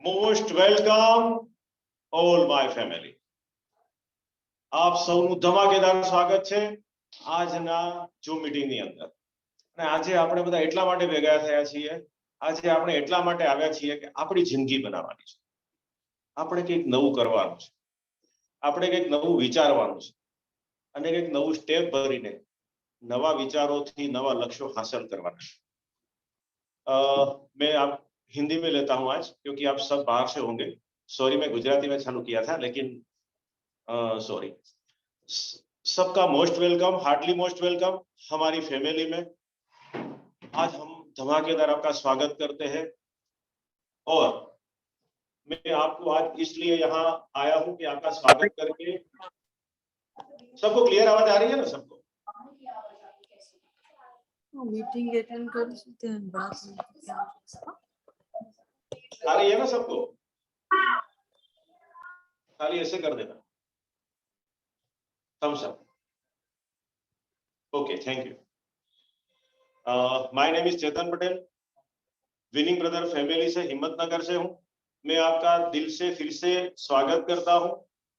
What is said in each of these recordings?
Most welcome all my family. આપ સૌનું ધમાકેદાર સ્વાગત છે આજના ઝૂમ મીટિંગની અંદર. અને આજે આપણે બધા એટલા માટે ભેગા થયા છીએ, આજે આપણે એટલા માટે આવ્યા છીએ કે આપણી જિંદગી બનાવવાની છે, આપણે કંઈક નવું કરવાનું છે, આપણે કંઈક નવું વિચારવાનું છે અને કંઈક નવું સ્ટેપ ભરીને નવા વિચારોથી નવા લક્ષ્યો हासिल करवाना है. मैं आप हिंदी में लेता हूं आज क्योंकि आप सब बाहर से होंगे. सॉरी, मैं गुजराती में चालू किया था लेकिन सॉरी. सबका most welcome, hardly most welcome हमारी फैमिली में. आज हम धमाकेदार आपका स्वागत करते हैं और मैं आपको आज इसलिए यहाँ आया हूं कि आपका स्वागत करके. सबको क्लियर आवाज आ रही है ना? सबको मीटिंग अटेंड कर सकते हैं, बात आ रही है ना सबको? खाली ऐसे कर देना, thumbs up. Okay, thank you. My name is Chetan Patel, winning brother family से हिम्मतनगर से हूं. मैं आपका दिल से फिर से स्वागत करता हूं.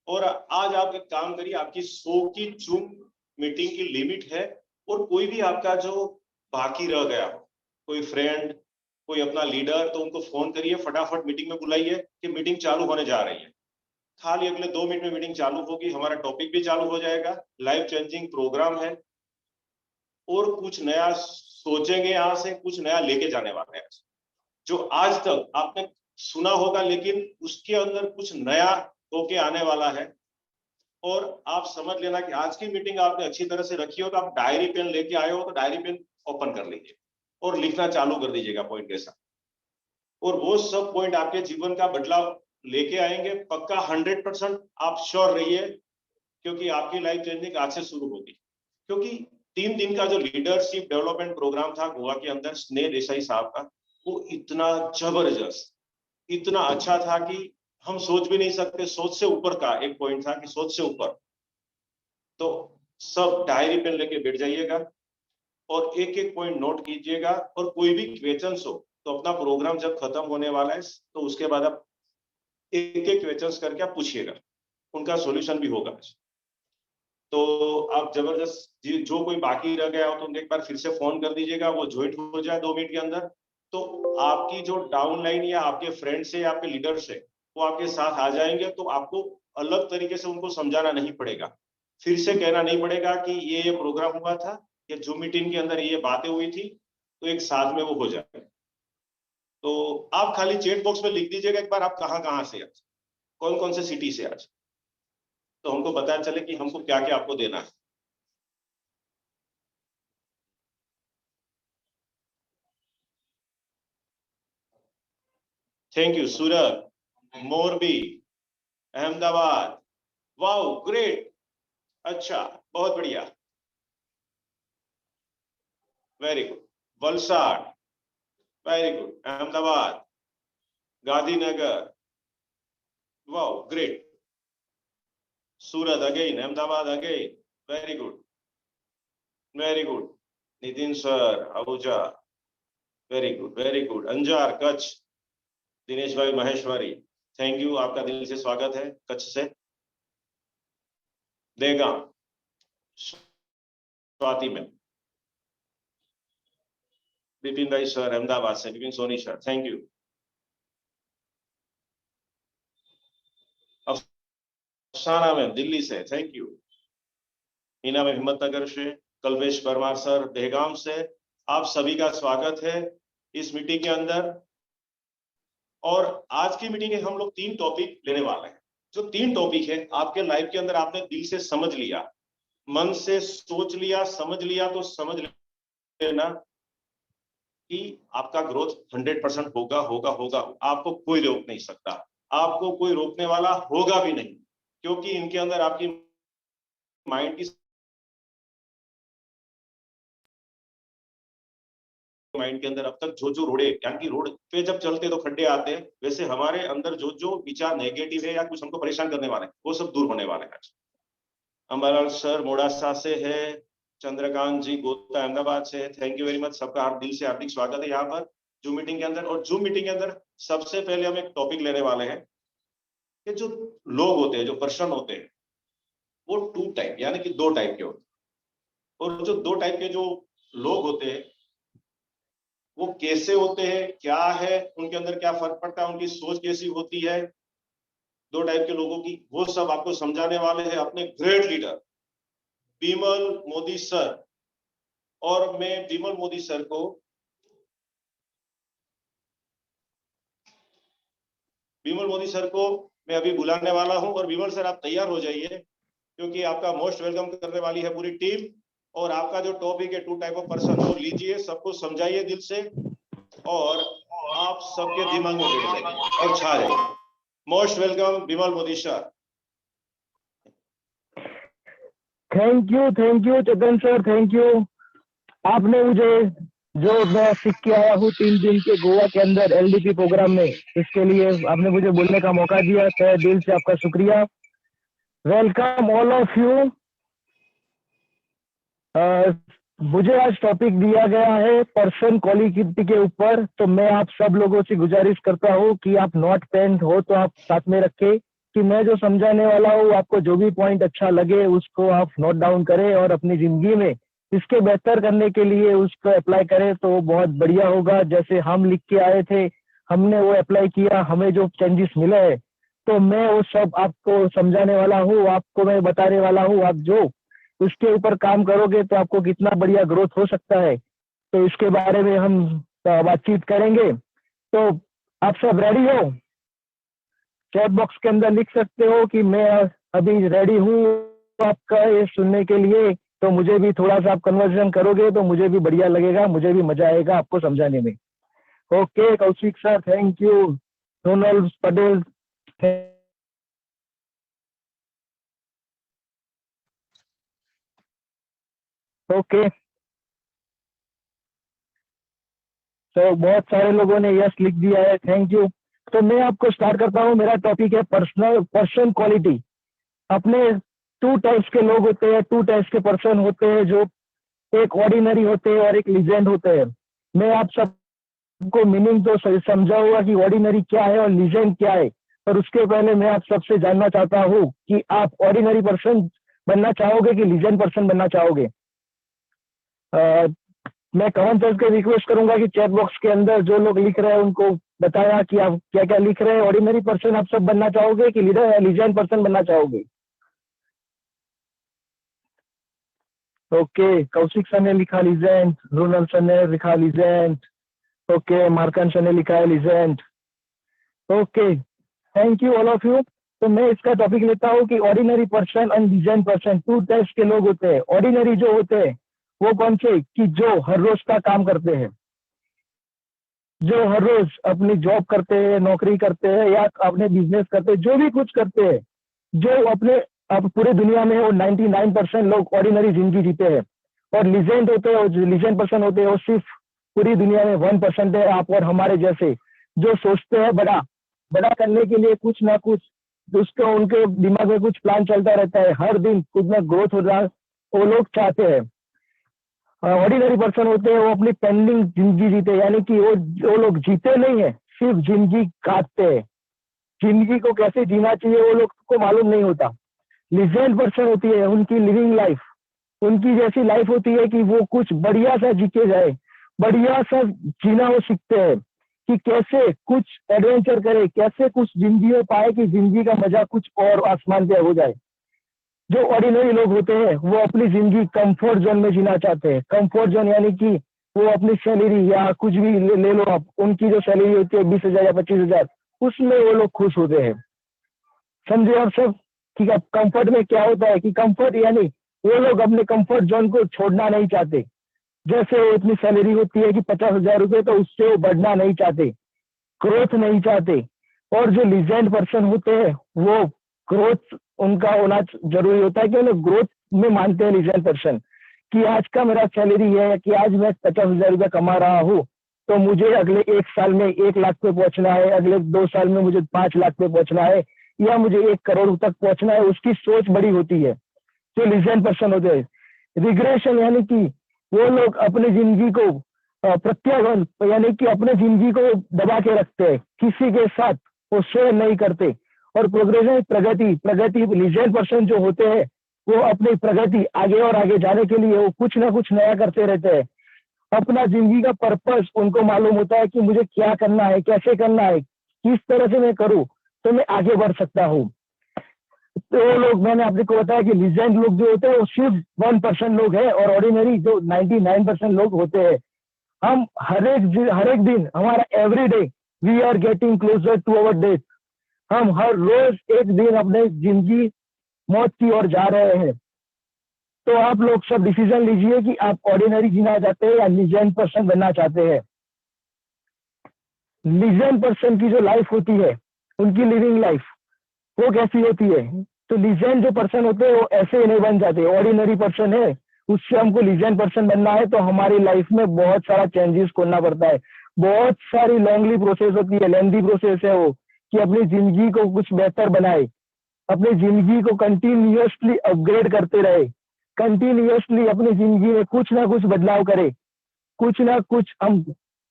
और आज आप एक काम करिए, आपकी 100 की जूम मीटिंग की लिमिट है और कोई भी आपका जो बाकी रह गया हो, कोई फ्रेंड, कोई अपना लीडर, तो उनको फोन करिए, फटाफट मीटिंग में बुलाइए कि मीटिंग चालू होने जा रही है. खाली अगले 2 मिनट में मीटिंग चालू होगी, हमारा टॉपिक भी चालू हो जाएगा. लाइफ चेंजिंग प्रोग्राम है और कुछ नया सोचेंगे, यहां से कुछ नया लेके जाने वाले हैं. जो आज तक आपने सुना होगा लेकिन उसके अंदर कुछ नया होके आने वाला है. और आप समझ लेना कि आज की मीटिंग आपने अच्छी तरह से रखी हो तो आप डायरी पेन लेके आए हो तो डायरी पेन ओपन कर लीजिए और लिखना चालू कर दीजिएगा पॉइंट के साथ. और वो सब पॉइंट आपके जीवन का बदलाव लेके आएंगे, पक्का 100%. आप श्योर रहिए क्योंकि आपकी लाइफ चेंजिंग आज से शुरू होगी. क्योंकि 3 दिन का जो लीडरशिप डेवलपमेंट प्रोग्राम था गोवा के अंदर स्नेह देसाई साहब का, वो इतना जबरदस्त, इतना अच्छा था कि हम सोच भी नहीं सकते. सोच से ऊपर का एक पॉइंट था कि सोच से ऊपर. तो सब डायरी पेन लेके बैठ जाइएगा और एक एक पॉइंट नोट कीजिएगा. और कोई भी क्वेश्चंस हो तो अपना प्रोग्राम जब खत्म होने वाला है तो उसके बाद आप एक एक क्वेश्चंस करके आप पूछिएगा, उनका सॉल्यूशन भी होगा. तो आप जबरदस्त जो कोई बाकी रह गया हो तो उनको एक बार फिर से फोन कर दीजिएगा, वो ज्वाइन हो जाए 2 मिनट के अंदर. तो आपकी जो डाउन लाइन या आपके फ्रेंड से या आपके लीडर से वो आपके साथ आ जाएंगे. तो आपको अलग तरीके से उनको समझाना नहीं पड़ेगा, फिर से कहना नहीं पड़ेगा कि ये प्रोग्राम हुआ था, ये जूम मीटिंग के अंदर ये बातें हुई थी, तो एक साथ में वो हो जाए. तो आप खाली चैट बॉक्स में लिख दीजिएगा एक बार आप कहाँ से आज, कौन कौन से सिटी से आज, तो हमको पता चले कि हमको क्या क्या आपको देना है. Thank you. Surat, Morbi, Ahmedabad, wow great, अच्छा बहुत बढ़िया, very good. Valsad, very good. Ahmedabad, Gandhinagar, wow great. Surat again, Ahmedabad again, very good, very good. Nitin sir, Ahuja, very good, very good. Anjar, Kutch, Dinesh bhai Maheshwari, thank you, आपका दिल से स्वागत है कच्छ से. देगाम, स्वाति में. विपिन भाई सर अहमदाबाद से, Vipin Soni sir, thank you. Afsana में दिल्ली से, थैंक यू. हीना में हिम्मतनगर से, कल्पेश परमार सर देहगाम से. आप सभी का स्वागत है इस मीटिंग के अंदर. और आज की मीटिंग में हम लोग 3 टॉपिक लेने वाले हैं. जो 3 टॉपिक है आपके लाइफ के अंदर आपने दिल से समझ लिया, मन से सोच लिया, समझ लिया, तो समझ लेना कि आपका ग्रोथ 100% होगा होगा होगा. आपको कोई रोक नहीं सकता, आपको कोई रोकने वाला होगा भी नहीं, क्योंकि इनके अंदर आपकी माइंड की माइंड के अंदर अब तक जो जो रोड़े, यानी कि रोड पे जब चलते तो खड्डे आते हैं, वैसे हमारे अंदर जो जो विचार नेगेटिव है या कुछ हमको परेशान करने वाले हैं वो सब दूर होने वाले हैं. अंबालाल सर मोड़ासा से है, चंद्रकांत जी गोता अहमदाबाद से, थैंक यू वेरी मच. सबका दिल से हार्दिक स्वागत है यहाँ पर. जूम मीटिंग के अंदर। और जूम मीटिंग के अंदर सबसे पहले हम एक टॉपिक लेने वाले हैं कि जो लोग होते हैं, जो पर्सन होते हैं, वो 2 टाइप यानी कि 2 टाइप के होते हैं। और जो 2 टाइप के जो लोग होते हैं वो कैसे होते हैं, क्या है उनके अंदर, क्या फर्क पड़ता है, उनकी सोच कैसी होती है, 2 टाइप के लोगों की, वो सब आपको समझाने वाले हैं अपने great leader Bimal Modi sir. और मैं बिमल मोदी सर को मैं अभी बुलाने वाला हूं। और बिमल सर आप तैयार हो जाइए, क्योंकि आपका मोस्ट वेलकम करने वाली है पूरी टीम। और आपका जो टॉपिक है 2 टाइप ऑफ पर्सन, वो लीजिए, सबको समझाइए दिल से, और आप सबके दिमाग में बैठ जाए और छा जाए। Most welcome Bimal Modi sir. Thank you Chetan sir, thank you. आपने मुझे जो मैं सीख के आया हूँ 3 दिन के गोवा के अंदर LDP प्रोग्राम में, इसके लिए आपने मुझे बोलने का मौका दिया, तहे दिल से आपका शुक्रिया। Welcome all of you. मुझे आज टॉपिक दिया गया है पर्सन क्वालिटी के ऊपर, तो मैं आप सब लोगों से गुजारिश करता हूँ कि आप नोट पेन हो तो आप साथ में रखें, कि मैं जो समझाने वाला हूँ आपको जो भी पॉइंट अच्छा लगे उसको आप नोट डाउन करें और अपनी जिंदगी में इसके बेहतर करने के लिए उसको अप्लाई करें तो बहुत बढ़िया होगा। जैसे हम लिख के आए थे, हमने वो अप्लाई किया, हमें जो चेंजेस मिले हैं, तो मैं वो सब आपको समझाने वाला हूँ, आपको मैं बताने वाला हूँ। आप जो उसके ऊपर काम करोगे तो आपको कितना बढ़िया ग्रोथ हो सकता है, तो इसके बारे में हम बातचीत करेंगे। तो आप सब रेडी हो? चैट बॉक्स के अंदर लिख सकते हो कि मैं अभी रेडी हूँ आपका ये सुनने के लिए। तो मुझे भी थोड़ा सा आप कन्वर्जन करोगे तो मुझे भी बढ़िया लगेगा, मुझे भी मजा आएगा आपको समझाने में। Okay Kaushik sir, thank you. Sonal Patel, okay. तो बहुत सारे लोगों ने यस लिख दिया है, थैंक यू। तो मैं आपको स्टार्ट करता हूँ। मेरा टॉपिक है पर्सन क्वालिटी। अपने 2 टाइप्स के लोग होते हैं, 2 टाइप्स के पर्सन होते हैं, जो एक ऑर्डिनरी होते हैं और एक लीजेंड होते हैं। मैं आप सबको मीनिंग तो समझाऊंगा कि ऑर्डिनरी क्या है और लीजेंड क्या है, पर उसके पहले मैं आप सबसे जानना चाहता हूँ कि आप ऑर्डिनरी पर्सन बनना चाहोगे कि लीजेंड पर्सन बनना चाहोगे। मैं कमेंट करके रिक्वेस्ट करूंगा कि चैट बॉक्स के अंदर जो लोग लिख रहे हैं उनको बताया कि आप क्या क्या लिख रहे हैं। ऑर्डिनरी पर्सन आप सब बनना चाहोगे कि लीजेंड पर्सन बनना चाहोगे? ओके, कौशिक सर ने लिखा लीजेंड, रोनल सर ने लिखा लीजेंड, ओके, मार्कन सर ने लिखा है legend. Okay, thank you all of you. तो मैं इसका टॉपिक लेता हूँ कि ordinary person and legend person 2 types के लोग होते हैं। ऑर्डिनरी जो होते हैं वो कौन से, कि जो हर रोज का काम करते हैं, जो हर रोज अपनी जॉब करते हैं, नौकरी करते हैं या अपने बिजनेस करते हैं, जो भी कुछ करते हैं, जो अपने अब पूरे दुनिया में वो 99% लोग ऑर्डिनरी जिंदगी जीते हैं। और लीजेंड होते हैं, जो लीजेंड पर्सन होते हैं वो सिर्फ पूरी दुनिया में 1% है, आप और हमारे जैसे, जो सोचते हैं बड़ा बड़ा करने के लिए कुछ ना कुछ उसको उनके दिमाग में कुछ प्लान चलता रहता है, हर दिन कुछ ना ग्रोथ हो रहा वो लोग चाहते हैं। ऑर्डिनरी पर्सन होते हैं वो अपनी पेंडिंग जिंदगी जीते, यानी कि वो लोग जीते नहीं है, सिर्फ जिंदगी काटते हैं। जिंदगी को कैसे जीना चाहिए वो लोग को मालूम नहीं होता। लीजेंड पर्सन होती है उनकी लिविंग लाइफ, उनकी जैसी लाइफ होती है कि वो कुछ बढ़िया सा जी के जाए, बढ़िया सा जीना वो सीखते हैं कि कैसे कुछ एडवेंचर करे, कैसे कुछ जिंदगी में पाए कि जिंदगी का मजा कुछ और आसमान पे हो जाए। जो ऑर्डिनरी लोग होते हैं वो अपनी जिंदगी कंफर्ट जोन में जीना चाहते हैं। कंफर्ट जोन यानी कि वो अपनी सैलरी या कुछ भी ले लो आप, उनकी जो सैलरी होती है 20,000 या 25,000, उसमें वो लोग खुश होते हैं। समझे आप सब कि अब कंफर्ट में क्या होता है, कि कंफर्ट यानी वो लोग अपने कंफर्ट जोन को छोड़ना नहीं चाहते। जैसे इतनी सैलरी होती है कि 50,000 रुपये, तो उससे वो बढ़ना नहीं चाहते, ग्रोथ नहीं चाहते। और जो लीजेंड पर्सन होते हैं वो ग्रोथ उनका होना जरूरी होता है, कि उन्हें ग्रोथ में मानते हैं लीजेंड पर्सन, कि आज का मेरा सैलरी है कि आज मैं 50,000 रुपये कमा रहा हूँ, तो मुझे अगले 1 साल में 1 लाख पे पहुंचना है, अगले 2 साल में मुझे 5 लाख पे पहुंचना है, या मुझे 1 करोड़ तक पहुंचना है। उसकी सोच बड़ी होती है जो लीजेंड पर्सन होते हैं। रिग्रेशन यानी कि वो लोग अपनी जिंदगी को प्रत्याघात, यानी कि अपने जिंदगी को दबा के रखते हैं, किसी के साथ वो शेयर नहीं करते। और प्रोग्रेशन, प्रगति लीजेंड पर्सन जो होते हैं वो अपनी प्रगति आगे और आगे जाने के लिए वो कुछ ना कुछ नया करते रहते हैं। अपना जिंदगी का पर्पस उनको मालूम होता है कि मुझे क्या करना है, कैसे करना है, किस तरह से मैं करूं तो मैं आगे बढ़ सकता हूँ। तो वो लोग, मैंने आपको बताया कि लीजेंड लोग जो होते हैं वो सिर्फ 1% लोग हैं और ऑर्डिनरी जो 99% लोग होते हैं। हम हर एक दिन हमारा every day we are getting closer to our death. हम हर रोज एक दिन अपने जिंदगी मौत की ओर जा रहे हैं। तो आप लोग सब डिसीजन लीजिए कि आप ऑर्डिनरी जीना चाहते हैं या लीजेंड पर्सन बनना चाहते हैं। लीजेंड पर्सन की जो लाइफ होती है, उनकी लिविंग लाइफ वो कैसी होती है? तो लीजेंड जो पर्सन होते हैं वो ऐसे ही नहीं बन जाते। ऑर्डिनरी पर्सन है, उससे हमको लीजेंड पर्सन बनना है तो हमारी लाइफ में बहुत सारा चेंजेस करना पड़ता है। बहुत सारी लॉन्गली प्रोसेस होती है, लेंथी प्रोसेस है वो, कि अपनी जिंदगी को कुछ बेहतर बनाए, अपनी जिंदगी को कंटिन्यूअसली अपग्रेड करते रहे, कंटिन्यूअसली अपनी जिंदगी में कुछ ना कुछ बदलाव करे, कुछ ना कुछ हम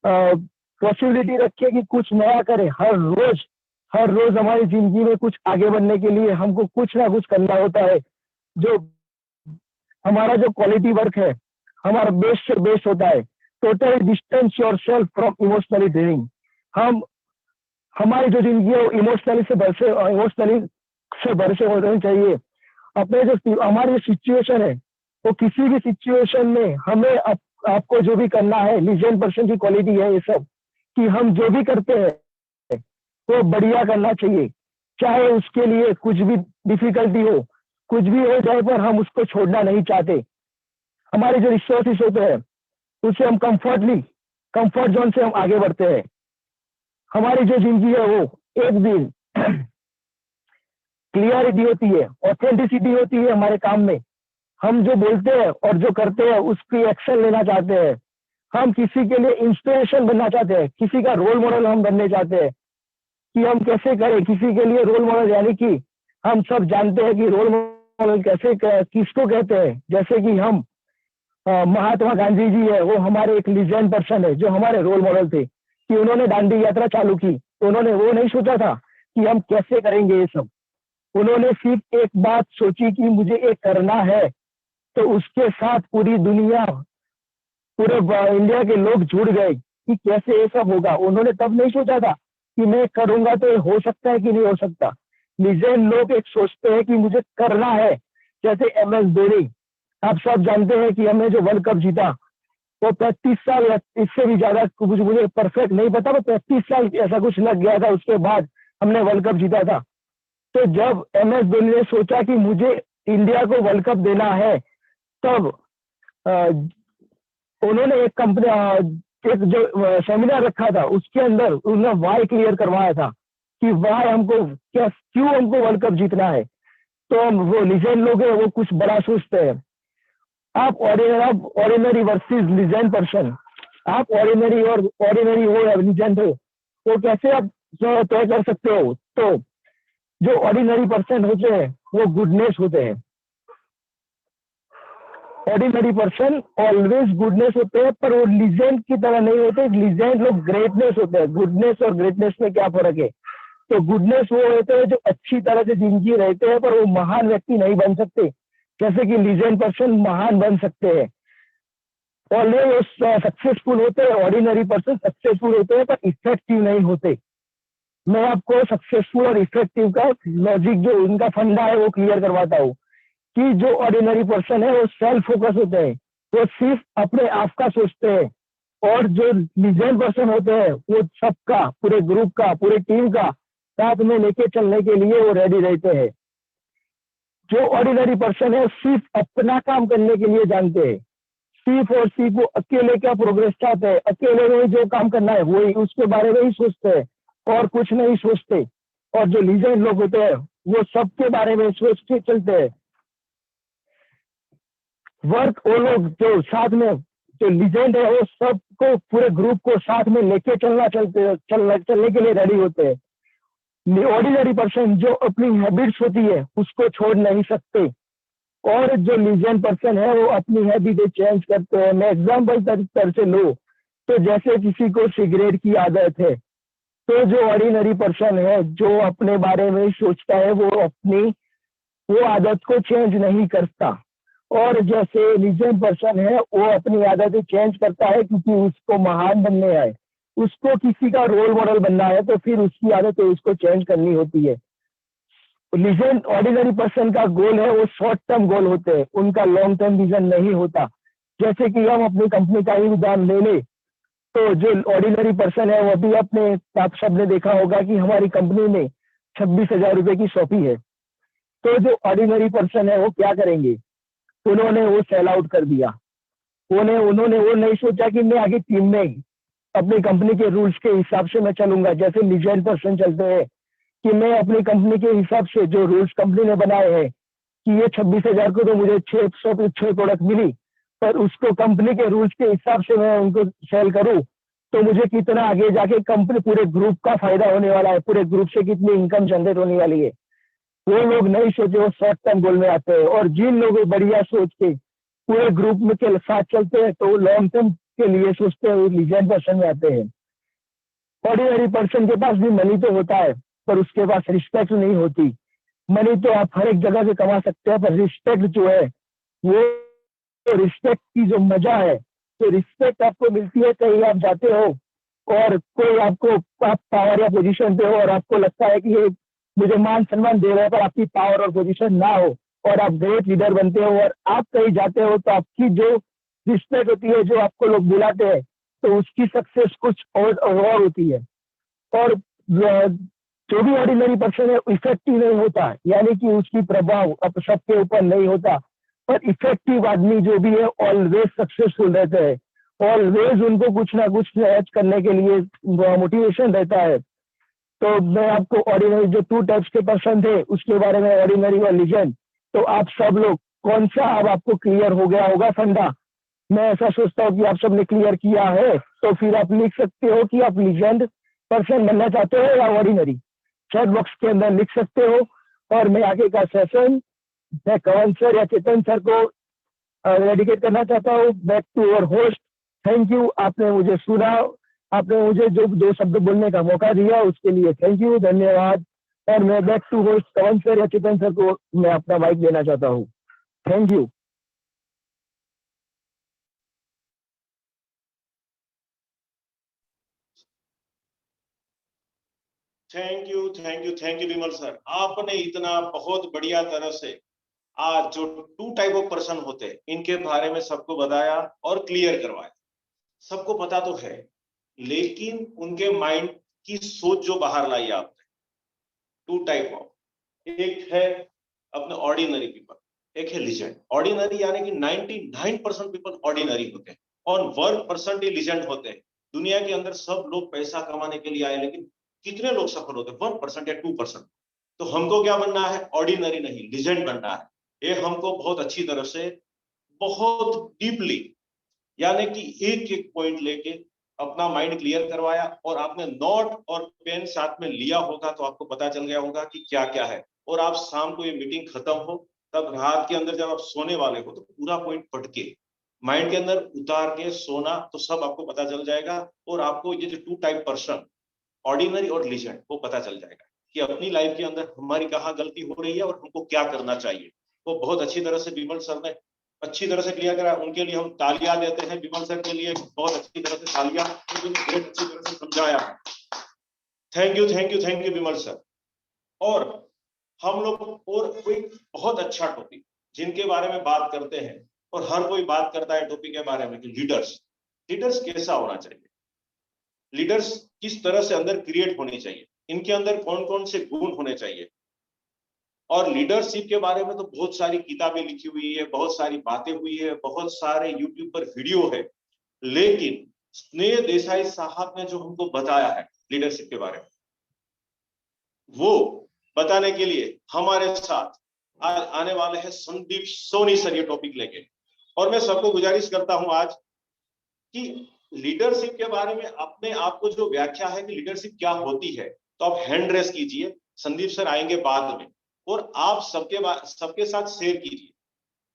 पॉसिबिलिटी रखे कि कुछ नया करें। हर रोज हमारी जिंदगी में कुछ आगे बढ़ने के लिए हमको कुछ ना कुछ करना होता है। जो हमारा जो क्वालिटी वर्क है, हमारा बेस्ट से बेस्ट होता है। Totally distance yourself from emotionally draining. हम हमारी जो जिंदगी है वो इमोशनली से भरसे होनी चाहिए। अपने जो हमारी सिचुएशन है वो किसी भी सिचुएशन में हमें आपको जो भी करना है, लीजेंड पर्सन की क्वालिटी है ये सब, कि हम जो भी करते हैं वो बढ़िया करना चाहिए। चाहे उसके लिए कुछ भी डिफिकल्टी हो, कुछ भी हो जाए, पर हम उसको छोड़ना नहीं चाहते। हमारे जो रिसोर्सेस होते हैं उससे हम कंफर्ट जोन से हम आगे बढ़ते हैं। हमारी जो जिंदगी है वो एक दिन क्लियरिटी होती है, ऑथेंटिसिटी होती है हमारे काम में। हम जो बोलते हैं और जो करते हैं उसकी एक्शन लेना चाहते हैं। हम किसी के लिए इंस्पिरेशन बनना चाहते हैं, किसी का रोल मॉडल हम बनने चाहते हैं कि हम कैसे करें किसी के लिए रोल मॉडल। यानी कि हम सब जानते हैं कि रोल मॉडल किसको कहते हैं। जैसे कि हम महात्मा गांधी जी है, वो हमारे एक लीजेंड पर्सन है जो हमारे रोल मॉडल थे, कि उन्होंने दांडी यात्रा चालू की तो उन्होंने वो नहीं सोचा था कि हम कैसे करेंगे ये सब। उन्होंने सिर्फ एक बात सोची कि मुझे ये करना है, तो उसके साथ पूरी दुनिया, पूरे इंडिया के लोग जुड़ गए कि कैसे ये सब होगा। उन्होंने तब नहीं सोचा था कि मैं करूंगा तो ये हो सकता है कि नहीं हो सकता। लीजेंड लोग एक सोचते हैं कि मुझे करना है। जैसे MS धोनी, आप सब जानते हैं कि हमने जो वर्ल्ड कप जीता वो 35 साल या इससे भी ज्यादा, कुछ मुझे परफेक्ट नहीं पता, वो 35 साल ऐसा कुछ लग गया था, उसके बाद हमने वर्ल्ड कप जीता था। तो जब MS धोनी ने सोचा कि मुझे इंडिया को वर्ल्ड कप देना है, तब उन्होंने एक जो सेमिनार रखा था उसके अंदर उन्होंने वाई क्लियर करवाया था कि वाई हमको क्यों हमको वर्ल्ड कप जीतना है। तो वो लीजेंड लोग हैं वो कुछ बड़ा सोचते हैं। आप ऑर्डिनरी वर्सेस लीजेंड पर्सन, आप ऑर्डिनरी हो या लीजेंड हो, वो कैसे आप तय कर सकते हो? तो जो ऑर्डिनरी पर्सन होते हैं वो गुडनेस होते हैं। ऑर्डिनरी पर्सन ऑलवेज गुडनेस होते हैं, पर वो लीजेंड की तरह नहीं होते। लीजेंड लोग ग्रेटनेस होते हैं। गुडनेस और ग्रेटनेस में क्या फर्क है? तो गुडनेस वो होते हैं जो अच्छी तरह से जिंदगी रहते हैं, पर वो महान व्यक्ति नहीं बन सकते। जैसे कि लीजेंड पर्सन महान बन सकते हैं, ऑलवेज सक्सेसफुल होते हैं। ऑर्डिनरी पर्सन सक्सेसफुल होते हैं पर इफेक्टिव नहीं होते। मैं आपको सक्सेसफुल और इफेक्टिव का लॉजिक, जो उनका फंडा है, वो क्लियर करवाता हूँ कि जो ऑर्डिनरी पर्सन है वो सेल्फ फोकस होते हैं, वो सिर्फ अपने आप का सोचते हैं। और जो लीजेंड पर्सन होते हैं वो सबका, पूरे ग्रुप का, पूरे टीम का साथ में लेके चलने के लिए वो रेडी रहते हैं। जो ऑर्डिनरी पर्सन है सिर्फ अपना काम करने के लिए जानते हैं, सिर्फ और सिर्फ वो अकेले क्या प्रोग्रेस चाहते हैं, अकेले में जो काम करना है वही, उसके बारे में ही सोचते हैं और कुछ नहीं सोचते। और जो लीजेंड लोग होते हैं वो सबके बारे में सोच के चलते हैं। वर्क वो लोग जो साथ में, जो लीजेंड है वो सबको, पूरे ग्रुप को साथ में लेके चलने के लिए रेडी होते हैं। ऑर्डिनरी पर्सन जो अपनी हैबिट्स होती है उसको छोड़ नहीं सकते, और जो लीजेंड पर्सन है वो अपनी हैबिट चेंज करते हैं। मैं एग्जाम्पल तरह से लूँ तो जैसे किसी को सिगरेट की आदत है, तो जो ऑर्डिनरी पर्सन है, जो अपने बारे में सोचता है, वो आदत को चेंज नहीं करता। और जैसे लीजेंड पर्सन है, वो अपनी आदतें चेंज करता है क्योंकि उसको महान बनने है, उसको किसी का रोल मॉडल बनना है, तो फिर उसकी आदतें उसको चेंज करनी होती है। लीजेंड ऑर्डिनरी पर्सन का गोल है, वो शॉर्ट टर्म गोल होते हैं, उनका लॉन्ग टर्म विजन नहीं होता। जैसे कि हम अपनी कंपनी का ही उदाहरण ले ले, तो जो ऑर्डिनरी पर्सन है वो भी अपने, आप सबने देखा होगा कि हमारी कंपनी में 26,000 रुपए की शॉपी है। तो जो ऑर्डिनरी पर्सन है वो क्या करेंगे, उन्होंने वो सेल आउट कर दिया। उन्होंने वो नहीं सोचा कि मैं आगे टीम में अपनी कंपनी के रूल्स के हिसाब से मैं चलूंगा, जैसे लीजेंड पर्सन चलते हैं कि मैं अपनी कंपनी के हिसाब से जो रूल्स कंपनी ने बनाए हैं कि ये 26,000 को तो मुझे 6 प्रोडक्ट मिली, पर उसको कंपनी के रूल्स के हिसाब से मैं उनको सेल करूं तो मुझे कितना आगे जाके कंपनी, पूरे ग्रुप का फायदा होने वाला है, पूरे ग्रुप से कितनी इनकम जनरेट होने वाली है। वो लोग नहीं सोचे, वो शॉर्ट टर्म गोल में आते हैं। और जिन लोग बढ़िया सोच के पूरे ग्रुप में के साथ चलते हैं, तो लॉन्ग टर्म के लिए सोचते हैं, वो लीजेंड पर्सन में आते हैं। ऑर्डिनरी पर्सन के पास भी मनी तो होता है, पर उसके पास रिस्पेक्ट नहीं होती। मनी तो आप हर एक जगह से कमा सकते हैं, पर रिस्पेक्ट जो है, वो रिस्पेक्ट की जो मजा है, तो रिस्पेक्ट आपको मिलती है कहीं आप जाते हो और कोई आपको, आप पावर या पोजीशन पे हो और आपको लगता है कि ये मुझे मान सम्मान दे रहा है, पर आपकी पावर और पोजीशन ना हो और आप ग्रेट लीडर बनते हो और आप कहीं जाते हो, तो आपकी जो रिस्पेक्ट होती है, जो आपको लोग बुलाते हैं, तो उसकी सक्सेस कुछ और होती है। और जो भी ऑर्डिनरी पर्सन है इफेक्टिव नहीं होता, यानी कि उसकी प्रभाव अब सबके ऊपर नहीं होता, पर इफेक्टिव आदमी जो भी है ऑलवेज सक्सेसफुल रहते हैं। ऑलवेज उनको कुछ ना कुछ करने के लिए मोटिवेशन रहता है। तो मैं आपको ऑर्डिनरी जो 2 टाइप्स के पर्सन थे उसके बारे में, ऑर्डिनरी और लीजेंड, तो आप सब लोग कौन सा अब आपको क्लियर हो गया होगा फंडा। मैं ऐसा सोचता हूँ कि आप सबने क्लियर किया है, तो फिर आप लिख सकते हो कि आप लीजेंड पर्सन बनना चाहते हो या ऑर्डिनरी, चैट बॉक्स के अंदर लिख सकते हो। और मैं आगे का सेशन मैं कवन सर या चेतन सर को डेडिकेट करना चाहता हूँ। Back to your host, thank you, आपने मुझे सुना, आपने मुझे जो 2 शब्द बोलने का मौका दिया उसके लिए थैंक यू, धन्यवाद। और मैं बैक टू होस्ट कवन सर या चेतन सर को मैं अपना माइक देना चाहता हूँ। Thank you. Thank you Vimal sir. आपने इतना बहुत बढ़िया तरह से आज जो 2 टाइप ऑफ पर्सन होते हैं इनके बारे में सबको बताया और क्लियर करवाया। सबको पता तो है, लेकिन उनके माइंड की सोच जो बाहर लाई आपने, 2 टाइप ऑफ, एक है अपने ऑर्डिनरी पीपल, एक है लीजेंड। ऑर्डिनरी यानी कि 99% पीपल ऑर्डिनरी होते हैं और 1% ही लीजेंड होते हैं। दुनिया के अंदर सब लोग पैसा कमाने के लिए आए, लेकिन कितने लोग सफल होते हैं? 1% या 2%। तो हमको क्या बनना है? ऑर्डिनरी नहीं, लीजेंड बनना है। ये हमको बहुत अच्छी तरह से, बहुत डीपली, यानी कि एक एक पॉइंट लेके अपना माइंड क्लियर करवाया। और आपने नोट और पेन साथ में लिया होगा तो आपको पता चल गया होगा कि क्या क्या है। और आप शाम को ये मीटिंग खत्म हो, तब रात के अंदर जब आप सोने वाले हो, तो पूरा पॉइंट पढ़ के माइंड के अंदर उतार के सोना, तो सब आपको पता चल जाएगा। और आपको ये जो 2 टाइप पर्सन, ऑर्डिनरी और लीजेंड, वो पता चल जाएगा कि अपनी लाइफ के अंदर हमारी कहाँ गलती हो रही है और हमको क्या करना चाहिए। वो बहुत अच्छी तरह से विमल सर ने अच्छी तरह से क्लियर करा। उनके लिए हम तालियां देते हैं। विमल सर के लिए बहुत अच्छी तरह से तालियां, उन्होंने बहुत अच्छी तरह से समझाया है। Thank you Vimal sir. और हम लोग और कोई बहुत अच्छा टॉपिक जिनके बारे में बात करते हैं, और हर कोई बात करता है टॉपिक के बारे में कि लीडर्स कैसा होना चाहिए, लीडर्स किस तरह से अंदर क्रिएट होनी चाहिए, इनके अंदर कौन कौन से गुण होने चाहिए। और लीडरशिप के बारे में तो बहुत सारी किताबें लिखी हुई है, बहुत सारी बातें हुई है, बहुत सारे यूट्यूब पर वीडियो है। लेकिन स्नेह देसाई साहब ने जो हमको बताया है लीडरशिप के बारे में, वो बताने के लिए हमारे साथ आज आने वाले हैं संदीप सोनी सर, ये टॉपिक लेके। और मैं सबको गुजारिश करता हूं आज कि लीडरशिप के बारे में अपने आप को जो व्याख्या है कि लीडरशिप क्या होती है, तो आप हैंड रेस कीजिए। संदीप सर आएंगे बाद में, और आप सबके साथ शेयर कीजिए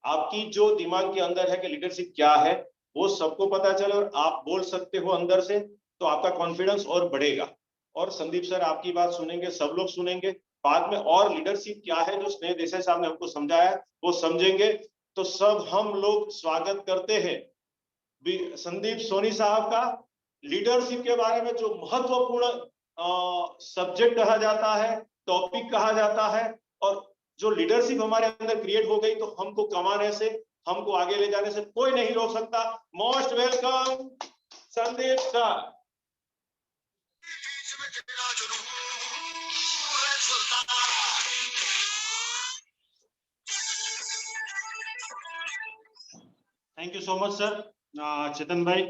आपकी जो दिमाग के अंदर है कि लीडरशिप क्या है, वो सबको पता चले और आप बोल सकते हो अंदर से, तो आपका कॉन्फिडेंस और बढ़ेगा। और संदीप सर आपकी बात सुनेंगे, सब लोग सुनेंगे बाद में, और लीडरशिप क्या है जो स्नेह देसाई साहब ने हमको समझाया वो समझेंगे। तो सब हम लोग स्वागत करते हैं संदीप सोनी साहब का। लीडरशिप के बारे में जो महत्वपूर्ण सब्जेक्ट कहा जाता है, टॉपिक कहा जाता है, और जो लीडरशिप हमारे अंदर क्रिएट हो गई, तो हमको कमाने से, हमको आगे ले जाने से कोई नहीं रोक सकता। Most welcome Sandeep sir. Thank you so much sir. Chetan bhai,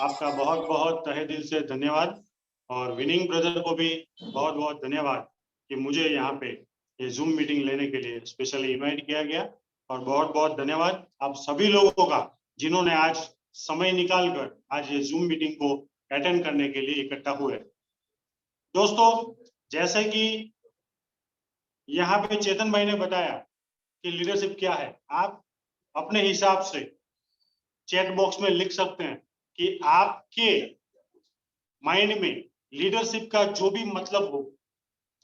आपका बहुत बहुत तहे दिल से धन्यवाद, और विनिंग ब्रदर को भी बहुत बहुत धन्यवाद कि मुझे यहाँ पे ये जूम मीटिंग लेने के लिए स्पेशली इनवाइट किया गया। और बहुत बहुत धन्यवाद आप सभी लोगों का जिन्होंने आज समय निकालकर आज ये जूम मीटिंग को अटेंड करने के लिए इकट्ठा हुए। दोस्तों, जैसे कि यहाँ पे चेतन भाई ने बताया कि लीडरशिप क्या है, आप अपने हिसाब से चैट बॉक्स में लिख सकते हैं कि आपके माइंड में लीडरशिप का जो भी मतलब हो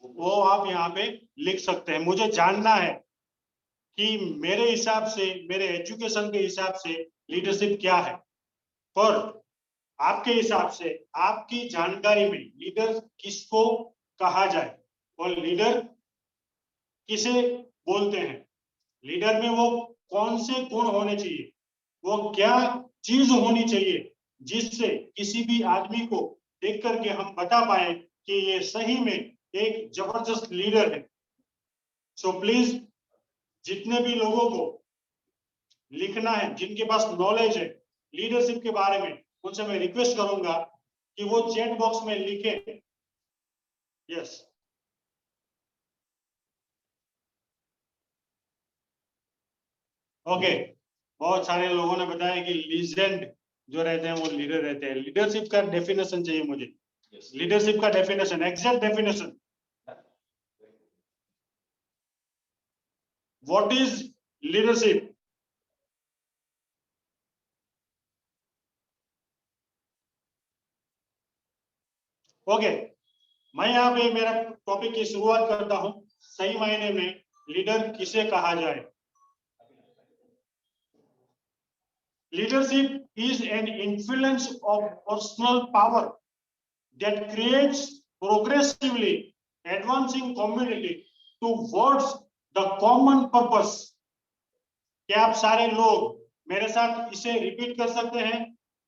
वो आप यहाँ पे लिख सकते हैं। मुझे जानना है कि मेरे हिसाब से, मेरे एजुकेशन के हिसाब से लीडरशिप क्या है, और आपके हिसाब से आपकी जानकारी में लीडर किसको कहा जाए और लीडर किसे बोलते हैं, लीडर में वो कौन से गुण होने चाहिए, वो क्या चीज होनी चाहिए जिससे किसी भी आदमी को देख करके हम बता पाए कि ये सही में एक जबरदस्त लीडर है। सो प्लीज, जितने भी लोगों को लिखना है, जिनके पास नॉलेज है लीडरशिप के बारे में, उनसे मैं रिक्वेस्ट करूंगा कि वो चैट बॉक्स में लिखे। Yes, okay. बहुत सारे लोगों ने बताया कि लीजेंड जो रहते हैं वो लीडर रहते हैं। लीडरशिप का डेफिनेशन चाहिए मुझे, लीडरशिप का definition, exact definition. What is leadership? Okay, मैं यहाँ पे मेरा टॉपिक की शुरुआत करता हूं। सही मायने में लीडर किसे कहा जाए? Leadership is an influence of personal power that creates progressively advancing community towards the common purpose. क्या आप सारे लोग मेरे साथ इसे रिपीट कर सकते हैं?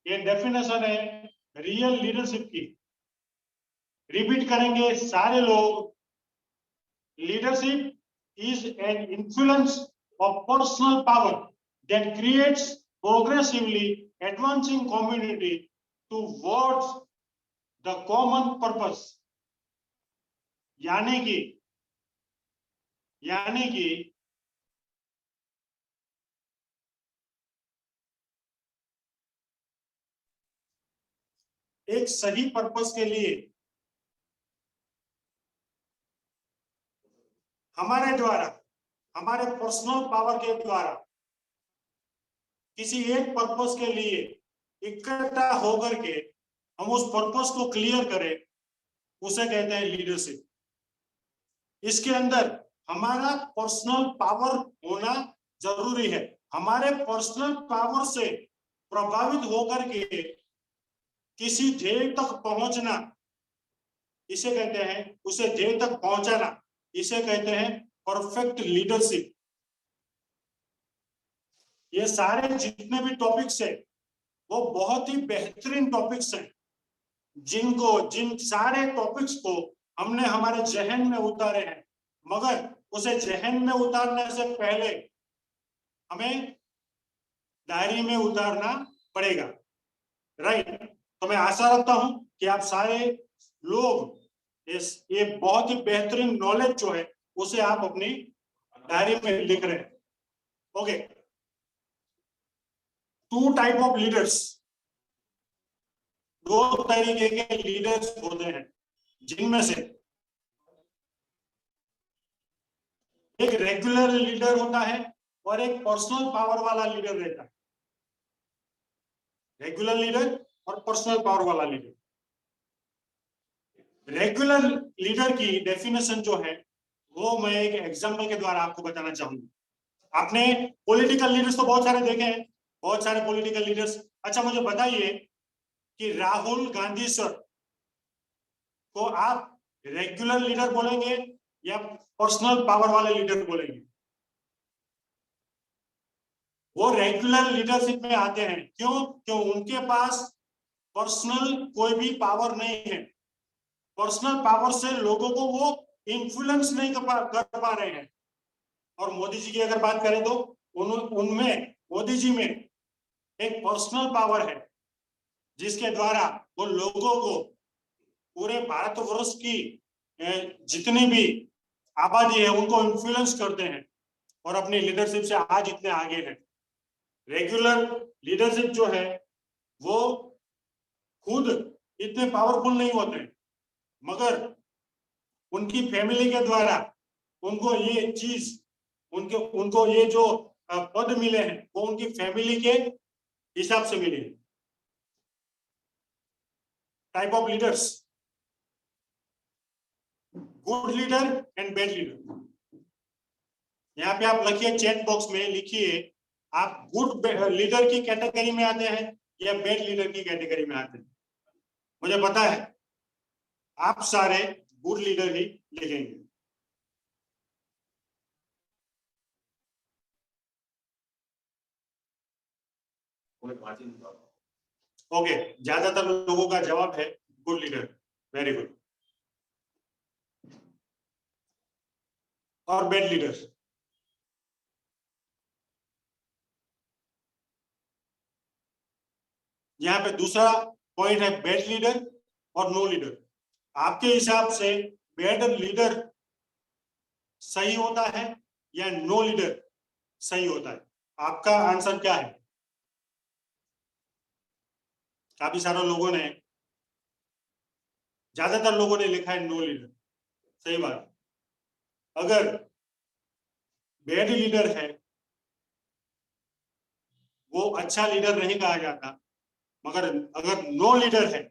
ये डेफिनेशन है रियल लीडरशिप की। रिपीट करेंगे सारे लोग। Leadership is an influence of personal power that creates progressively advancing community towards the common purpose। यानी कि एक सही पर्पस के लिए हमारे द्वारा, हमारे पर्सनल पावर के द्वारा किसी एक पर्पस के लिए इकट्ठा होकर के हम उस पर्पस को क्लियर करें, उसे कहते हैं लीडरशिप। इसके अंदर हमारा पर्सनल पावर होना जरूरी है। हमारे पर्सनल पावर से प्रभावित होकर के किसी ध्येय तक पहुंचना, इसे कहते हैं, उसे ध्येय तक पहुंचाना, इसे कहते हैं परफेक्ट लीडरशिप। ये सारे जितने भी टॉपिक्स है वो बहुत ही बेहतरीन टॉपिक्स हैं, जिन सारे टॉपिक्स को हमने हमारे जहन में उतारे हैं, मगर उसे जहन में उतारने से पहले हमें डायरी में उतारना पड़ेगा, राइट? तो मैं आशा रखता हूं कि आप सारे लोग ये बहुत ही बेहतरीन नॉलेज जो है उसे आप अपनी डायरी में लिख रहे हैं। Okay, two type of leaders, दो तरीके के लीडर्स होते हैं, जिनमें से एक रेगुलर लीडर होता है और एक पर्सनल पावर वाला लीडर रहता है। रेगुलर लीडर और पर्सनल पावर वाला लीडर। रेगुलर लीडर की डेफिनेशन जो है वो मैं एक एग्जांपल के द्वारा आपको बताना चाहूंगा। आपने पॉलिटिकल लीडर्स तो बहुत सारे देखे हैं, बहुत सारे पॉलिटिकल लीडर्स। अच्छा मुझे बताइए कि राहुल गांधी सर को आप रेगुलर लीडर बोलेंगे या पर्सनल पावर वाले लीडर बोलेंगे? वो रेगुलर लीडरशिप में आते हैं। क्यों? क्यों उनके पास पर्सनल कोई भी पावर नहीं है। पर्सनल पावर से लोगों को वो इन्फ्लुएंस नहीं कर पा रहे हैं। और मोदी जी की अगर बात करें तो उनमें मोदी जी में एक पर्सनल पावर है जिसके द्वारा वो लोगों को पूरे भारतवर्ष की जितनी भी आबादी है उनको इन्फ्लुएंस करते हैं और अपनी लीडरशिप से आज इतने आगे हैं। रेगुलर लीडरशिप जो है वो खुद इतने पावरफुल नहीं होते, मगर उनकी फैमिली के द्वारा उनको ये चीज उनको ये जो पद मिले हैं वो उनकी फैमिली के हिसाब से मिले। Type of leaders, good leader and bad leader. यहाँ पे आप लिखिए, चैट बॉक्स में लिखिए आप गुड लीडर की कैटेगरी में आते हैं या बैड लीडर की कैटेगरी में आते हैं। मुझे पता है आप सारे गुड लीडर ही लिखेंगे। ओके, ज्यादातर लोगों का जवाब है गुड लीडर। Very good. और बैड लीडर? यहाँ पे दूसरा पॉइंट है बैड लीडर और नो लीडर। आपके हिसाब से बैड लीडर सही होता है या नो लीडर सही होता है? आपका आंसर क्या है? काफी सारे लोगों ने, ज्यादातर लोगों ने लिखा है नो लीडर। सही बात। अगर बैड लीडर है वो अच्छा लीडर नहीं कहा जाता, मगर अगर नो लीडर है,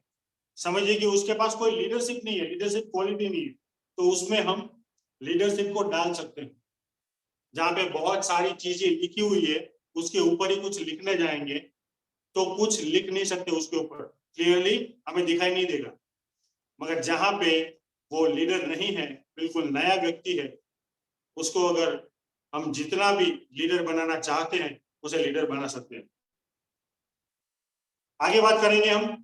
समझिए कि उसके पास कोई लीडरशिप नहीं है, लीडरशिप क्वालिटी नहीं है, तो उसमें हम लीडरशिप को डाल सकते हैं। जहां पे बहुत सारी चीजें लिखी हुई है उसके ऊपर ही कुछ लिखने जाएंगे तो कुछ लिख नहीं सकते, उसके ऊपर क्लियरली हमें दिखाई नहीं देगा। मगर जहां पे वो लीडर नहीं है, बिल्कुल नया व्यक्ति है, उसको अगर हम जितना भी लीडर बनाना चाहते हैं उसे लीडर बना सकते हैं। आगे बात करेंगे हम।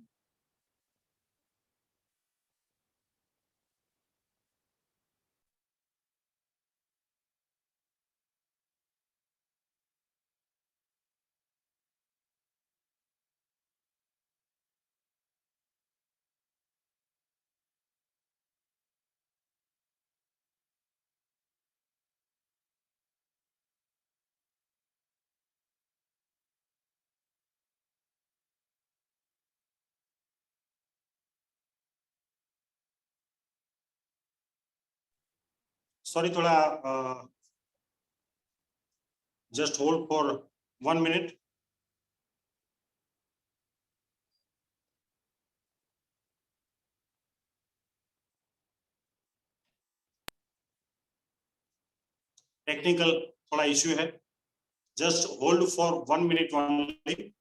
सॉरी, थोड़ा just hold for 1 minute. Technical थोड़ा इश्यू है, just hold for 1 minute only.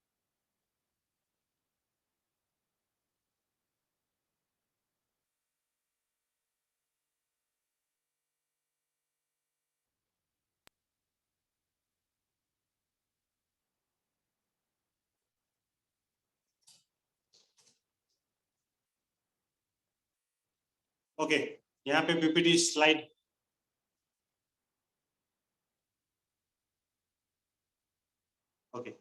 Okay, यहाँ पे पीपीटी स्लाइड। ओके,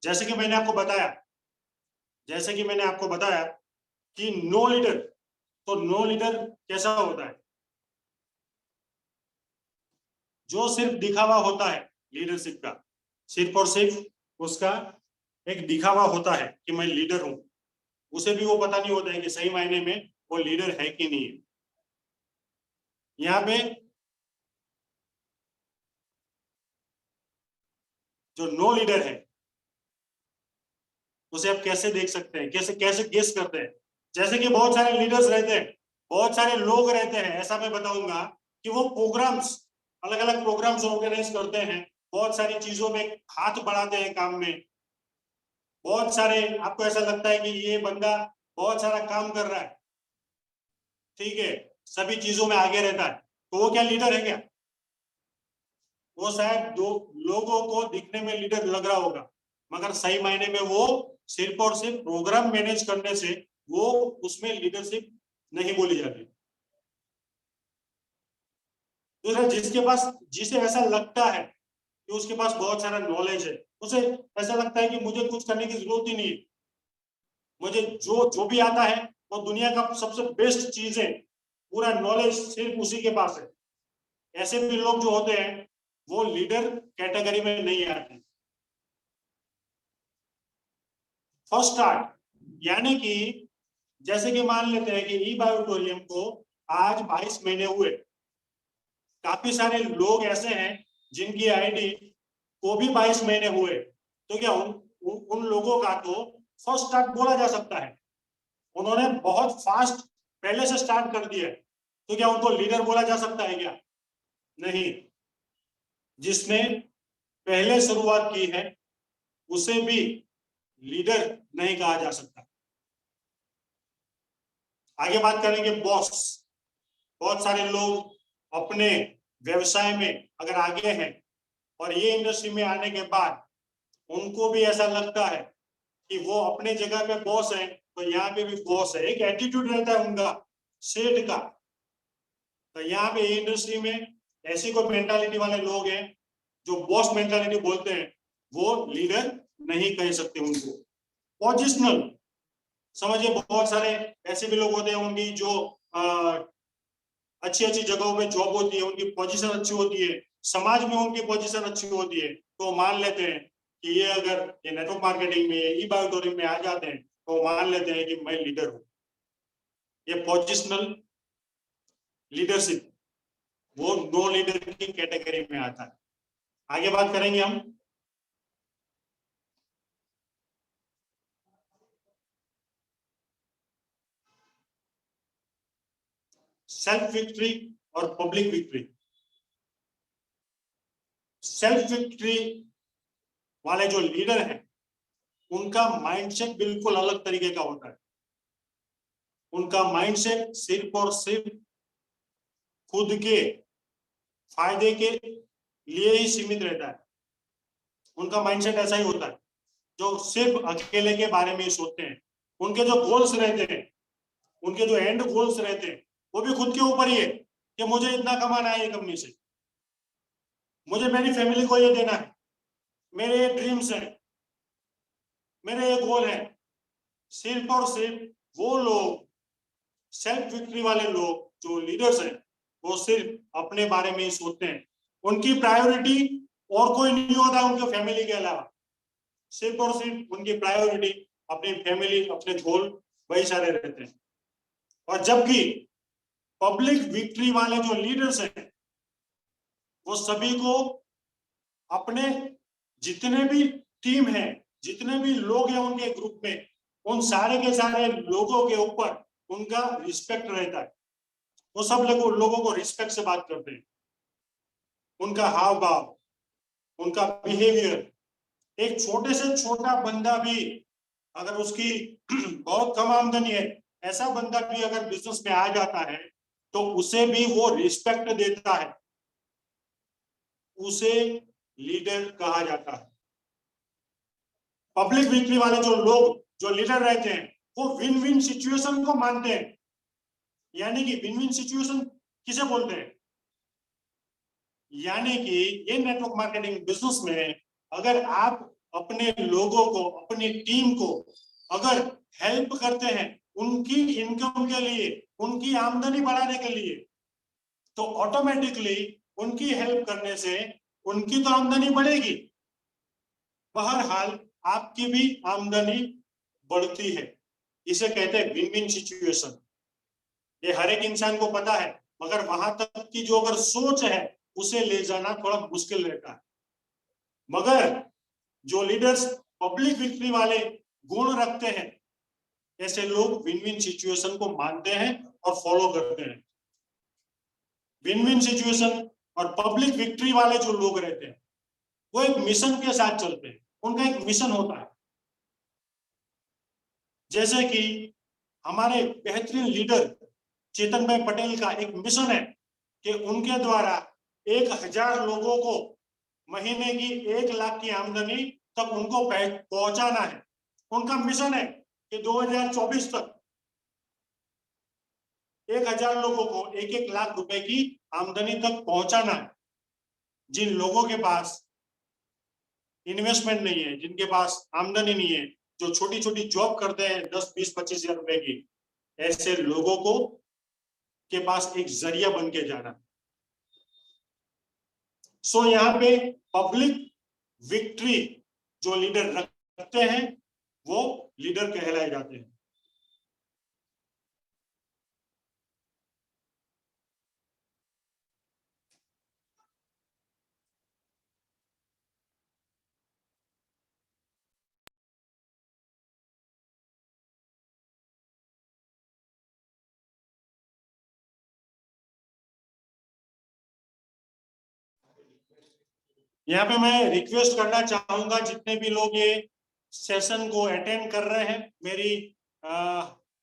जैसे कि मैंने आपको बताया कि नो लीडर, तो नो लीडर कैसा होता है? जो सिर्फ दिखावा होता है लीडरशिप का, सिर्फ और सिर्फ उसका एक दिखावा होता है कि मैं लीडर हूं, उसे भी वो पता नहीं होता है कि सही मायने में वो लीडर है कि नहीं है। यहाँ पे जो नो लीडर है उसे आप कैसे देख सकते हैं, कैसे कैसे गेस करते हैं? जैसे कि बहुत सारे लीडर्स रहते हैं, बहुत सारे लोग रहते हैं, ऐसा मैं बताऊंगा कि वो प्रोग्राम्स, अलग अलग प्रोग्राम्स ऑर्गेनाइज करते हैं, बहुत सारी चीजों में हाथ बढ़ाते हैं काम में, बहुत सारे, आपको ऐसा लगता है कि ये बंदा बहुत सारा काम कर रहा है, ठीक है, सभी चीजों में आगे रहता है, तो वो क्या लीडर है क्या? वो शायद दो लोगों को दिखने में लीडर लग रहा होगा, मगर सही मायने में वो सिर्फ और सिर्फ प्रोग्राम मैनेज करने से वो उसमें लीडरशिप नहीं बोली जाती। दूसरा, जिसके पास, जिसे ऐसा लगता है कि उसके पास बहुत सारा नॉलेज है, उसे ऐसा लगता है कि मुझे कुछ करने की जरूरत ही नहीं है, मुझे जो भी आता है वो दुनिया का सबसे बेस्ट चीज है, पूरा नॉलेज सिर्फ उसी के पास है। ऐसे भी लोग जो होते हैं वो लीडर कैटेगरी में नहीं आते। फर्स्ट स्टार्ट, यानी कि जैसे कि मान लेते हैं कि ई बायोटोरियम को आज 22 महीने हुए, काफी सारे लोग ऐसे हैं जिनकी आईडी को भी 22 महीने हुए, तो क्या उन लोगों का तो फर्स्ट स्टार्ट बोला जा सकता है, उन्होंने बहुत फास्ट पहले से स्टार्ट कर दिया है, तो क्या उनको लीडर बोला जा सकता है क्या? नहीं। जिसने पहले शुरुआत की है उसे भी लीडर नहीं कहा जा सकता। आगे बात करेंगे बॉस। बहुत सारे लोग अपने व्यवसाय में अगर आगे हैं और ये इंडस्ट्री में आने के बाद उनको भी ऐसा लगता है कि वो अपने जगह पे बॉस है, तो यहाँ पे भी बॉस है, एक एटीट्यूड रहता है उनका सेठ का। तो यहाँ पे इंडस्ट्री में ऐसी कोई मेंटालिटी वाले लोग हैं जो बॉस मेंटालिटी बोलते हैं, वो लीडर नहीं कह सकते उनको। पोजिशनल, समझिए बहुत सारे ऐसे भी लोग होते हैं उनकी जो अच्छी अच्छी जगहों पे जॉब होती है, उनकी पोजीशन अच्छी होती है, समाज में उनकी पोजीशन अच्छी होती है, तो मान लेते हैं कि ये अगर ये नेटवर्क मार्केटिंग में, ई बायोटोरियम में आ जाते हैं तो मान लेते हैं कि मैं लीडर हूं। ये पोजिशनल लीडरशिप वो नो लीडर की कैटेगरी में आता है। आगे बात करेंगे हम सेल्फ विक्ट्री और पब्लिक विक्ट्री। सेल्फ विक्ट्री वाले जो लीडर हैं उनका माइंडसेट बिल्कुल अलग तरीके का होता है। उनका माइंडसेट सिर्फ और सिर्फ खुद के फायदे के लिए ही सीमित रहता है। उनका माइंडसेट ऐसा ही होता है जो सिर्फ अकेले के बारे में ही सोचते हैं। उनके जो गोल्स रहते हैं, उनके जो एंड गोल्स रहते हैं, वो भी खुद के ऊपर ही है कि मुझे इतना कमाना है ये कंपनी से, मुझे मेरी फैमिली को ये देना है, मेरे ये ड्रीम्स हैं, मेरे ये गोल है। सिर्फ और सिर्फ वो लोग, सेल्फ विक्ट्री वाले लोग जो लीडर्स हैं, वो सिर्फ अपने बारे में ही सोचते हैं। उनकी प्रायोरिटी और कोई नहीं होता उनके फैमिली के अलावा, सिर्फ और सिर्फ उनकी प्रायोरिटी अपनी फैमिली, अपने गोल, वही सारे रहते हैं। और जबकि पब्लिक विक्ट्री वाले जो लीडर्स हैं वो सभी को अपने जितने भी टीम है, जितने भी लोग हैं उनके ग्रुप में, उन सारे के सारे लोगों के ऊपर उनका रिस्पेक्ट रहता है। वो सब लोगों को रिस्पेक्ट से बात करते हैं। उनका हाव भाव, उनका बिहेवियर, एक छोटे से छोटा बंदा भी अगर उसकी बहुत कम आमदनी है, ऐसा बंदा भी अगर बिजनेस में आ जाता है तो उसे भी वो रिस्पेक्ट देता है, उसे लीडर कहा जाता है। पब्लिक विक्ट्री वाले जो लोग, जो लीडर रहते हैं, वो विन विन सिचुएशन को मानते हैं। यानी कि विन विन सिचुएशन किसे बोलते हैं? यानी कि ये नेटवर्क मार्केटिंग बिजनेस में अगर आप अपने लोगों को, अपनी टीम को अगर हेल्प करते हैं उनकी इनकम के लिए, उनकी आमदनी बढ़ाने के लिए, तो ऑटोमेटिकली उनकी हेल्प करने से उनकी तो आमदनी बढ़ेगी, बहरहाल आपकी भी आमदनी बढ़ती है। इसे कहते हैं विन विन सिचुएशन। ये हर एक इंसान को पता है, मगर वहां तक की जो अगर सोच है उसे ले जाना थोड़ा मुश्किल रहता है। मगर जो लीडर्स पब्लिक विक्ट्री वाले गुण रखते हैं, ऐसे लोग विन विन सिचुएशन को मानते हैं और फॉलो करते हैं। विन विन सिचुएशन और पब्लिक विक्ट्री वाले जो लोग रहते हैं वो एक मिशन के साथ चलते हैं, उनका एक मिशन होता है। जैसे कि हमारे बेहतरीन लीडर चेतन भाई पटेल का एक मिशन है कि उनके द्वारा 1000 लोगों को महीने की 1 लाख की आमदनी तक उनको पहुंचाना है। उनका मिशन है कि 2024 तक 1000 लोगों को 1-1 लाख रुपए की आमदनी तक पहुंचाना है। जिन लोगों के पास इन्वेस्टमेंट नहीं है, जिनके पास आमदनी नहीं है, जो छोटी छोटी जॉब करते हैं 10, 20, 25 हजार रुपए की, ऐसे लोगों को के पास एक जरिया बन के जाना। सो यहाँ पे पब्लिक विक्ट्री जो लीडर रखते हैं वो लीडर कहलाए जाते हैं। यहाँ पे मैं रिक्वेस्ट करना चाहूंगा जितने भी लोग ये सेशन को अटेंड कर रहे हैं, मेरी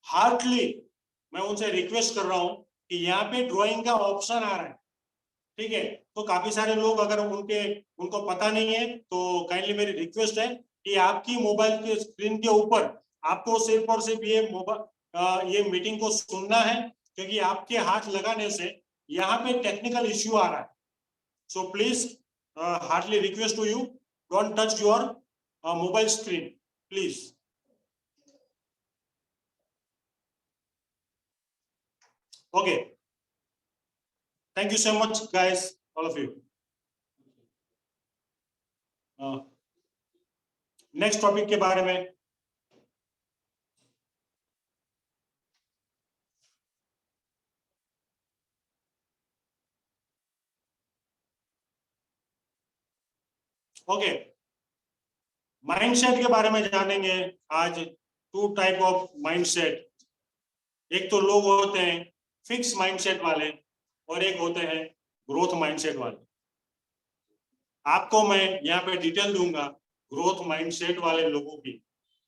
हार्टली मैं उनसे रिक्वेस्ट कर रहा हूं कि यहाँ पे ड्राइंग का ऑप्शन आ रहा है, ठीक है। तो काफी सारे लोग अगर उनको पता नहीं है तो काइंडली मेरी रिक्वेस्ट है कि आपकी मोबाइल के स्क्रीन के ऊपर आपको सिर्फ और सिर्फ ये मीटिंग को सुनना है, क्योंकि आपके हाथ लगाने से यहाँ पे टेक्निकल इश्यू आ रहा है। So please heartily request to you, don't touch your mobile screen, please. Okay, thank you so much guys, all of you. Next topic के बारे में ओके, माइंडसेट के बारे में जानेंगे आज। 2 टाइप ऑफ माइंडसेट, एक तो लोग होते हैं फिक्स माइंडसेट वाले और एक होते हैं ग्रोथ माइंडसेट वाले। आपको मैं यहाँ पे डिटेल दूंगा ग्रोथ माइंडसेट वाले लोगों की,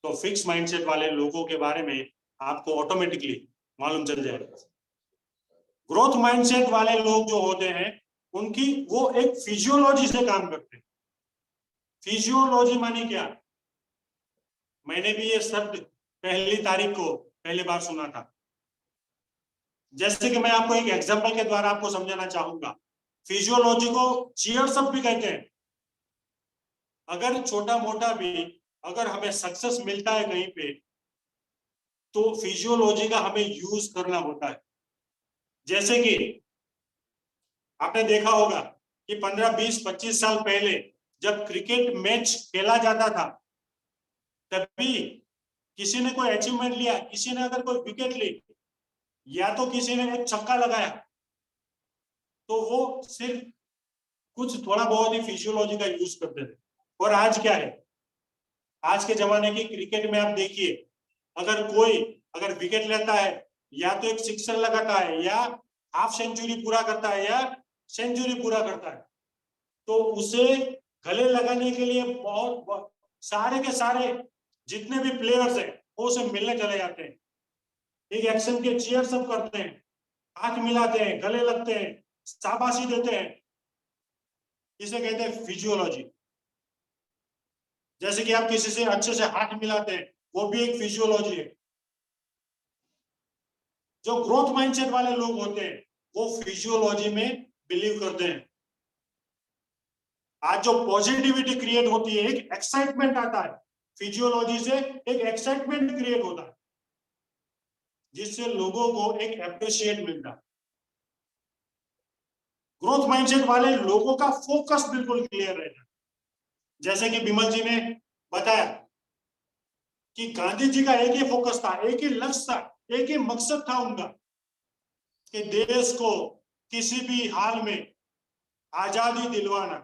तो फिक्स माइंडसेट वाले लोगों के बारे में आपको ऑटोमेटिकली मालूम चल जाएगा। ग्रोथ माइंडसेट वाले लोग जो होते हैं उनकी वो एक फिजियोलॉजी से काम करते हैं। फिजियोलॉजी मानी क्या? मैंने भी ये शब्द पहली तारीख को पहली बार सुना था। जैसे कि मैं आपको एक एग्जांपल के द्वारा आपको समझाना चाहूंगा। फिजियोलॉजी को चीयर्स अप भी कहते हैं। अगर छोटा मोटा भी अगर हमें सक्सेस मिलता है कहीं पे, तो फिजियोलॉजी का हमें यूज करना होता है। जैसे कि आपने देखा होगा कि 15, 20, 25 साल पहले जब क्रिकेट मैच खेला जाता था, तभी किसी ने कोई अचीवमेंट लिया, किसी ने अगर कोई विकेट ली या तो किसी ने एक छक्का लगाया, तो वो सिर्फ कुछ थोड़ा बहुत ही फिजियोलॉजी का यूज करते थे। और आज क्या है, आज के जमाने की क्रिकेट में आप देखिए, अगर विकेट लेता है या तो एक सिक्सर लगाता है या हाफ सेंचुरी पूरा करता है या सेंचुरी पूरा करता है, तो उसे गले लगाने के लिए बहुत सारे के सारे जितने भी प्लेयर्स हैं वो उसे मिलने चले जाते हैं। एक एक्शन के चीयर सब करते हैं, हाथ मिलाते हैं, गले लगते हैं, शाबाशी देते हैं। इसे कहते हैं फिजियोलॉजी। जैसे कि आप किसी से अच्छे से हाथ मिलाते हैं, वो भी एक फिजियोलॉजी है। जो ग्रोथ माइंडसेट वाले लोग होते हैं वो फिजियोलॉजी में बिलीव करते हैं। आज जो पॉजिटिविटी क्रिएट होती है, एक एक्साइटमेंट आता है, फिजियोलॉजी से एक एक्साइटमेंट क्रिएट होता है। जिससे लोगों को एक अप्रिशिएट मिलता। ग्रोथ माइंडसेट वाले लोगों का फोकस बिल्कुल क्लियर रहता। जैसे कि बिमल जी ने बताया कि गांधी जी का एक ही फोकस था, एक ही लक्ष्य था, एक ही मकसद था उनका कि देश को किसी भी हाल में आजादी दिलवाना।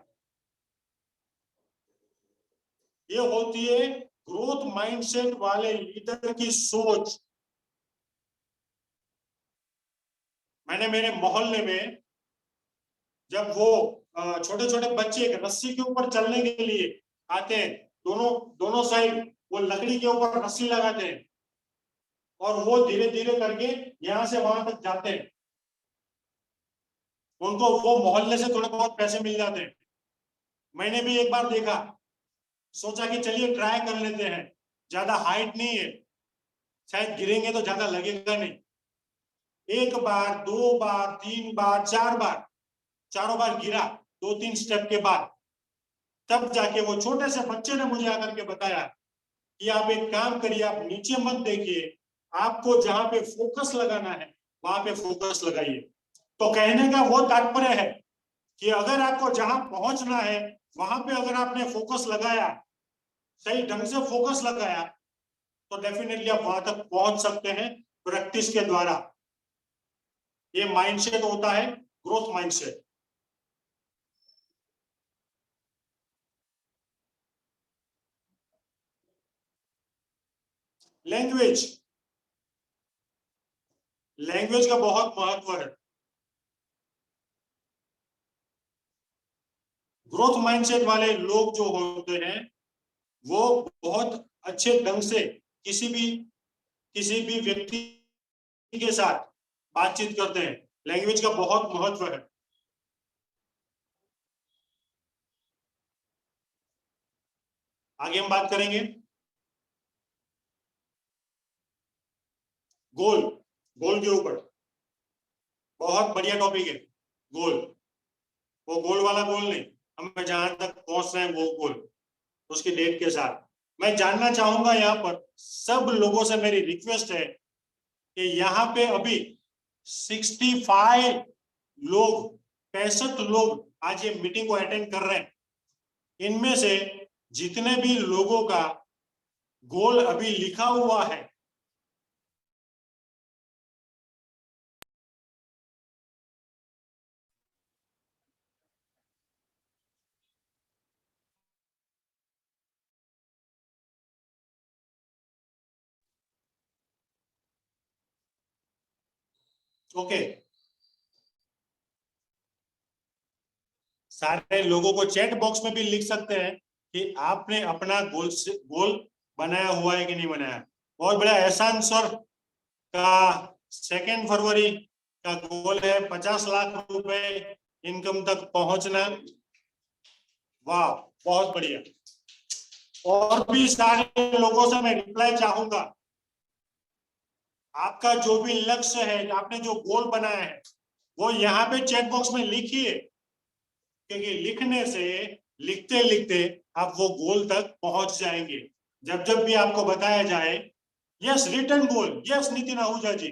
ये होती है ग्रोथ माइंडसेट वाले लीडर की सोच। मैंने मेरे मोहल्ले में जब वो छोटे छोटे बच्चे रस्सी के ऊपर चलने के लिए आते हैं, दोनों साइड वो लकड़ी के ऊपर रस्सी लगाते हैं और वो धीरे धीरे करके यहां से वहां तक जाते हैं, उनको वो मोहल्ले से थोड़े बहुत पैसे मिल जाते हैं। मैंने भी एक बार देखा, सोचा कि चलिए ट्राई कर लेते हैं, ज्यादा हाइट नहीं है, शायद गिरेंगे तो ज्यादा लगेगा नहीं। एक बार, दो बार, तीन बार, चार बार, चारों बार गिरा 2-3 स्टेप के बाद, तब जाके वो छोटे से बच्चे ने मुझे आकर के बताया कि आप एक काम करिए, आप नीचे मत देखिए, आपको जहां पे फोकस लगाना है वहां पे फोकस लगाइए। तो कहने का वो तात्पर्य है कि अगर आपको जहां पहुंचना है वहां पे अगर आपने फोकस लगाया, सही ढंग से फोकस लगाया, तो डेफिनेटली आप वहां तक पहुंच सकते हैं प्रैक्टिस के द्वारा। ये माइंडसेट होता है ग्रोथ माइंडसेट। लैंग्वेज, लैंग्वेज का बहुत महत्व है। ग्रोथ माइंडसेट वाले लोग जो होते हैं वो बहुत अच्छे ढंग से किसी भी व्यक्ति के साथ बातचीत करते हैं। लैंग्वेज का बहुत महत्व है। आगे हम बात करेंगे गोल, गोल के ऊपर। बहुत बढ़िया टॉपिक है गोल। वो गोल वाला गोल नहीं, हमें जहां तक पहुंच रहे हैं वो गोल, उसकी डेट के साथ। मैं जानना चाहूंगा यहाँ पर सब लोगों से मेरी रिक्वेस्ट है कि यहाँ पे अभी 65 लोग, 65 लोग आज ये मीटिंग को अटेंड कर रहे हैं। इनमें से जितने भी लोगों का गोल अभी लिखा हुआ है, ओके, सारे लोगों को चैट बॉक्स में भी लिख सकते हैं कि आपने अपना गोल बनाया हुआ है कि नहीं बनाया। बहुत बड़ा एहसान सर का 2 फरवरी का गोल है 50 लाख रुपए इनकम तक पहुंचना। वाह, बहुत बढ़िया। और भी सारे लोगों से मैं रिप्लाई चाहूंगा। आपका जो भी लक्ष्य है, आपने जो गोल बनाया है, वो यहाँ पे चैट बॉक्स में लिखिए, क्योंकि लिखने से, लिखते लिखते आप वो गोल तक पहुंच जाएंगे। जब जब भी आपको बताया जाए, yes return goal, yes Nitin Ahuja ji,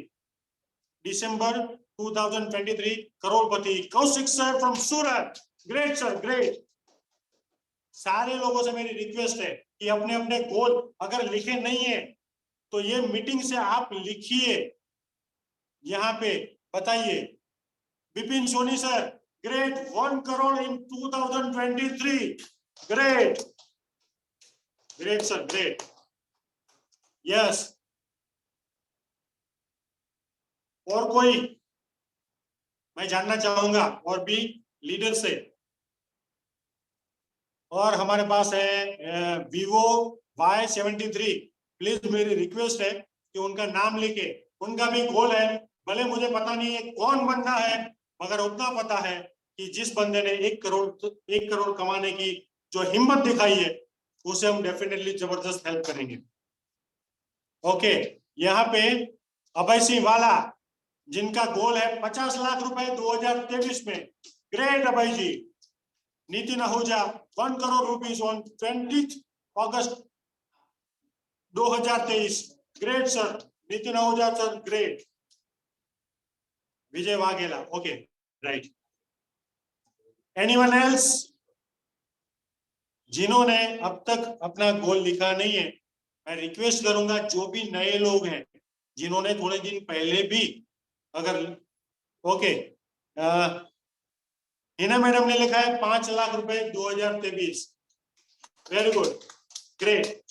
December 2023 crorepati Kaushik sir from Surat, great sir, great. सारे लोगों से मेरी रिक्वेस्ट है कि अपने अपने गोल अगर लिखे नहीं है तो ये मीटिंग से आप लिखिए, यहाँ पे बताइए। विपिन सोनी सर, ग्रेट, 1 करोड़ इन 2023, great, great sir, great, yes. और कोई मैं जानना चाहूंगा, और भी लीडर से। और हमारे पास है Vivo Y73, प्लीज मेरी रिक्वेस्ट है कि उनका नाम लेके, उनका भी गोल है, भले मुझे पता नहीं है कौन बनना है, मगर उतना पता है कि जिस बंदे ने 1 करोड़ कमाने की जो हिम्मत दिखाई है, उसे हम डेफिनेटली जबरदस्त हेल्प करेंगे। ओके, यहाँ पे अभय सिंह वाला, जिनका गोल है 50 लाख रुपए 2023 में, great Abhay ji. Nitin Ahuja 1 crore rupees on 20 August 2023, great sir, Nitin Ahuja sir, great. Vijay Vaghela, okay, right. Anyone else जिन्होंने अब तक अपना गोल लिखा नहीं है, मैं रिक्वेस्ट करूंगा जो भी नए लोग हैं जिन्होंने थोड़े दिन पहले भी अगर ओके, हिना मैडम ने लिखा है 5 लाख रुपए 2023. Very good, great.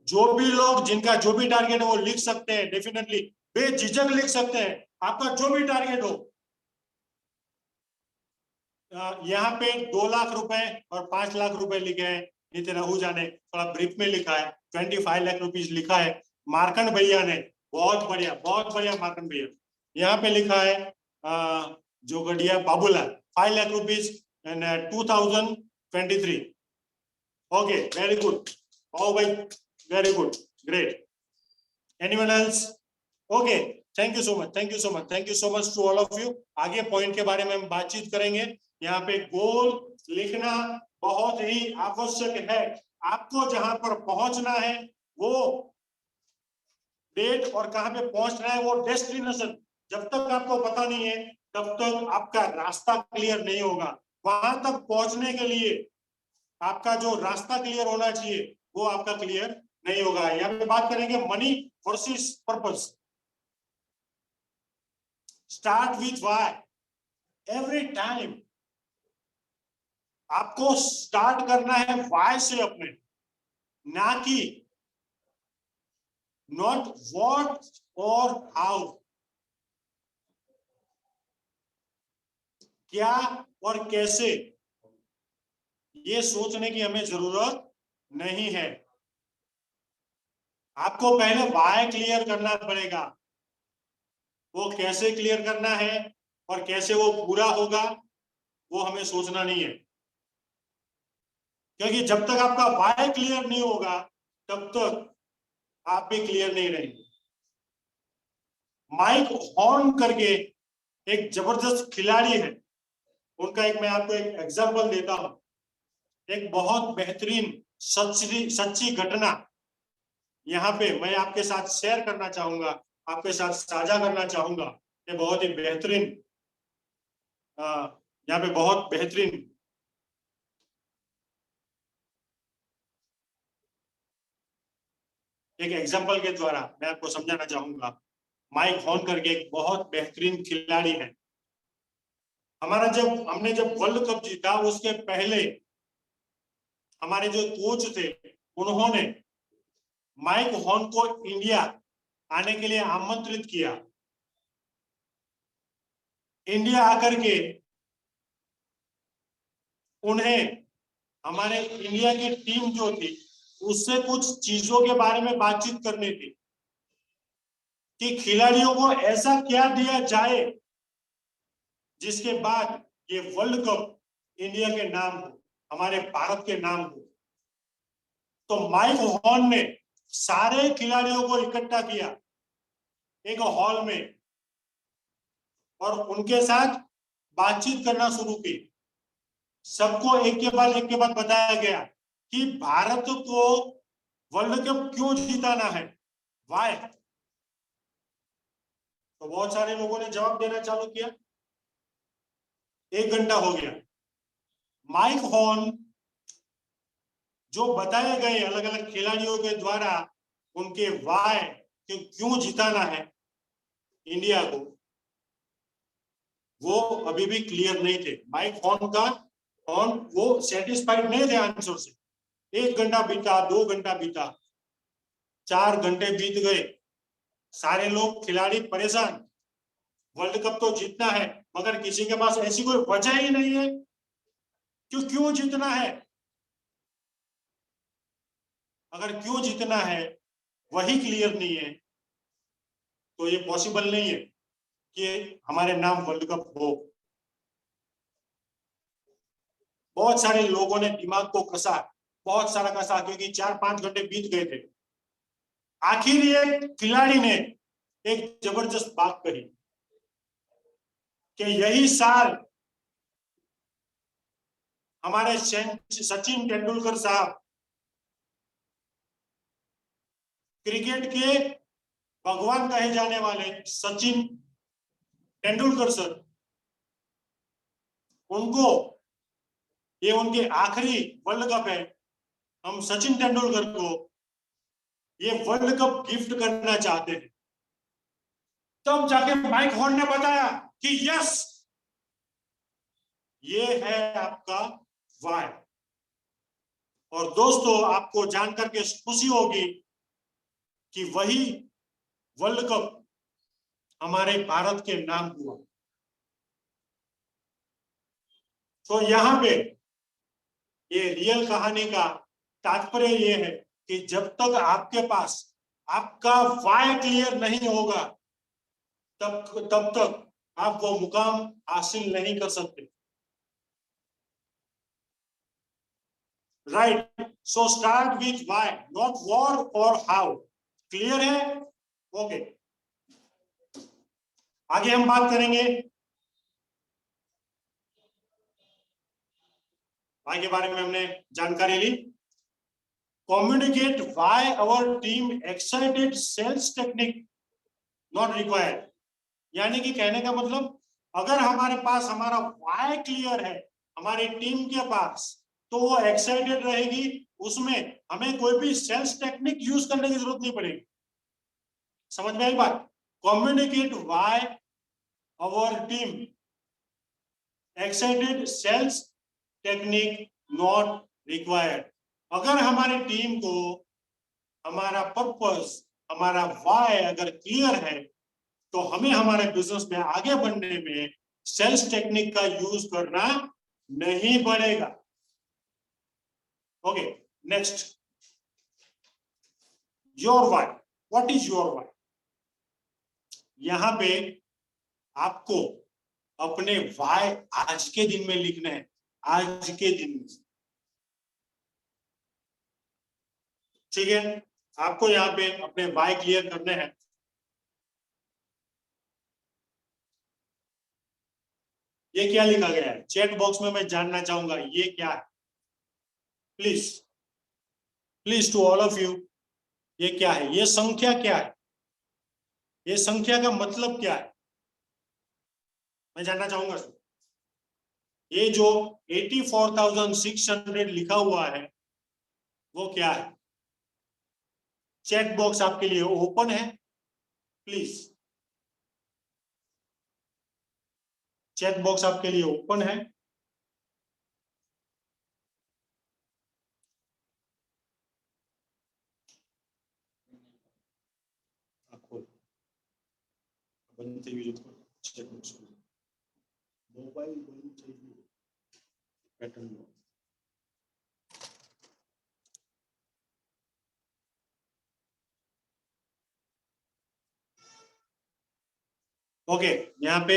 जो भी लोग जिनका जो भी टारगेट है वो लिख सकते हैं, डेफिनेटली बेझिझक लिख सकते हैं, आपका जो भी टारगेट हो. यहाँ पे 2 लाख रुपए और 5 लाख रुपए लिखे हैं. नितिन आहूजा ने थोड़ा ब्रीफ में लिखा है, 25 लाख रुपीज लिखा है. मार्कंड भैया ने बहुत बढ़िया मार्कंड भैया. यहाँ पे लिखा है Jogadiya Babulal 5 lakh rupees and 2023. Okay, very good. ओ भाई, very good, great. Anyone else? Okay, thank you so much, thank you so much, thank you so much to all of you. आगे पॉइंट के बारे में हम बातचीत करेंगे. यहाँ पे गोल लिखना बहुत ही आवश्यक है. आपको जहां पर पहुंचना है वो डेट और कहां पे पहुंचना है वो डेस्टिनेशन, जब तक आपको पता नहीं है तब तक आपका रास्ता क्लियर नहीं होगा. वहां तक पहुंचने के लिए आपका जो रास्ता क्लियर होना चाहिए वो आपका क्लियर नहीं होगा. यहाँ पे बात करेंगे money versus purpose. Start with why. Every time आपको स्टार्ट करना है व्हाई से अपने, ना कि नॉट व्हाट और हाउ. क्या और कैसे ये सोचने की हमें जरूरत नहीं है. आपको पहले व्हाई क्लियर करना पड़ेगा. वो कैसे क्लियर करना है और कैसे वो पूरा होगा वो हमें सोचना नहीं है, क्योंकि जब तक आपका व्हाई क्लियर नहीं होगा तब तक आप भी क्लियर नहीं रहेंगे. माइक हॉर्न करके एक जबरदस्त खिलाड़ी है, उनका एक मैं आपको एक एग्जांपल देता हूं. एक बहुत बेहतरीन सच्ची घटना यहाँ पे मैं आपके साथ शेयर करना चाहूंगा, आपके साथ साझा करना चाहूंगा. ये बहुत ही बेहतरीन, यहाँ पे बहुत बेहतरीन एक एग्जांपल के द्वारा मैं आपको समझाना चाहूंगा. माइक हॉर्न करके एक बहुत बेहतरीन खिलाड़ी है. हमने जब वर्ल्ड कप जीता उसके पहले हमारे जो कोच थे उन्होंने माइक हॉर्न को इंडिया आने के लिए आमंत्रित किया. इंडिया आकर के उन्हें हमारे इंडिया की टीम जो थी उससे कुछ चीजों के बारे में बातचीत करनी थी कि खिलाड़ियों को ऐसा क्या दिया जाए जिसके बाद ये वर्ल्ड कप इंडिया के नाम हो, हमारे भारत के नाम हो. तो माइक हॉर्न ने सारे खिलाड़ियों को इकट्ठा किया एक हॉल में और उनके साथ बातचीत करना शुरू की. सबको एक के बाद बताया गया कि भारत को वर्ल्ड कप क्यों जीताना है, वाई. तो बहुत सारे लोगों ने जवाब देना चालू किया. 1 घंटा हो गया. माइक हॉर्न जो बताए गए अलग अलग खिलाड़ियों के द्वारा उनके वाई कि क्यों जिताना है इंडिया को, वो अभी भी क्लियर नहीं थे. माइक हॉर्न वो सेटिस्फाइड नहीं थे आंसर से. 1 घंटा बीता, 2 घंटा बीता, 4 घंटे बीत गए. सारे लोग खिलाड़ी परेशान. वर्ल्ड कप तो जीतना है मगर किसी के पास ऐसी कोई वजह ही नहीं है कि क्यों जीतना है. अगर क्यों जीतना है वही क्लियर नहीं है तो ये पॉसिबल नहीं है कि हमारे नाम वर्ल्ड कप हो. बहुत सारे लोगों ने दिमाग को कसा, बहुत सारा कसा, क्योंकि 4-5 घंटे बीत गए थे. आखिर एक खिलाड़ी ने एक जबरदस्त बात कही कि यही साल हमारे सचिन तेंदुलकर साहब क्रिकेट के भगवान कहे जाने वाले सचिन तेंदुलकर सर, उनको ये उनके आखिरी वर्ल्ड कप है, हम सचिन तेंदुलकर को ये वर्ल्ड कप गिफ्ट करना चाहते हैं। तब जाके माइक हॉर्न ने बताया कि यस, ये है आपका वाई। और दोस्तों, आपको जानकर के खुशी होगी कि वही वर्ल्ड कप हमारे भारत के नाम हुआ। तो यहाँ पे ये रियल कहानी का तात्पर्य ये है कि जब तक आपके पास आपका वाई क्लियर नहीं होगा, तब तक आप वो मुकाम हासिल नहीं कर सकते। Right, so start with why, not what और हाउ। क्लियर है? ओके, आगे हम बात करेंगे वाई के बारे में। हमने जानकारी ली। Communicate why our team excited, sales technique not required. यानी कि कहने का मतलब, अगर हमारे पास हमारा वाई क्लियर है हमारी टीम के पास, तो वो एक्साइटेड रहेगी, उसमें हमें कोई भी सेल्स टेक्निक यूज करने की जरूरत नहीं पड़ेगी। समझ में आई बात? Communicate why our team excited, sales technique not required. अगर हमारी टीम को हमारा पर्पस, हमारा वाई अगर क्लियर है, तो हमें हमारे बिजनेस में आगे बढ़ने में सेल्स टेक्निक का यूज करना नहीं पड़ेगा। Okay, next, your why. What is your why? यहां पे आपको अपने वाई आज के दिन में लिखना है, आज के दिन में। ठीक है, आपको यहाँ पे अपने वाई क्लियर करने हैं। ये क्या लिखा गया है चैट बॉक्स में? मैं जानना चाहूंगा ये क्या है। Please please to all of you, ये क्या है? ये संख्या क्या है? ये संख्या का मतलब क्या है? मैं जानना चाहूंगा। ये जो 84,600 लिखा हुआ है वो क्या है? चैट बॉक्स आपके लिए ओपन है, प्लीज। चैट बॉक्स आपके लिए ओपन है। बंद चाहिए जो चैट बॉक्स मोबाइल बंद चाहिए पैटर्न। ओके, यहाँ पे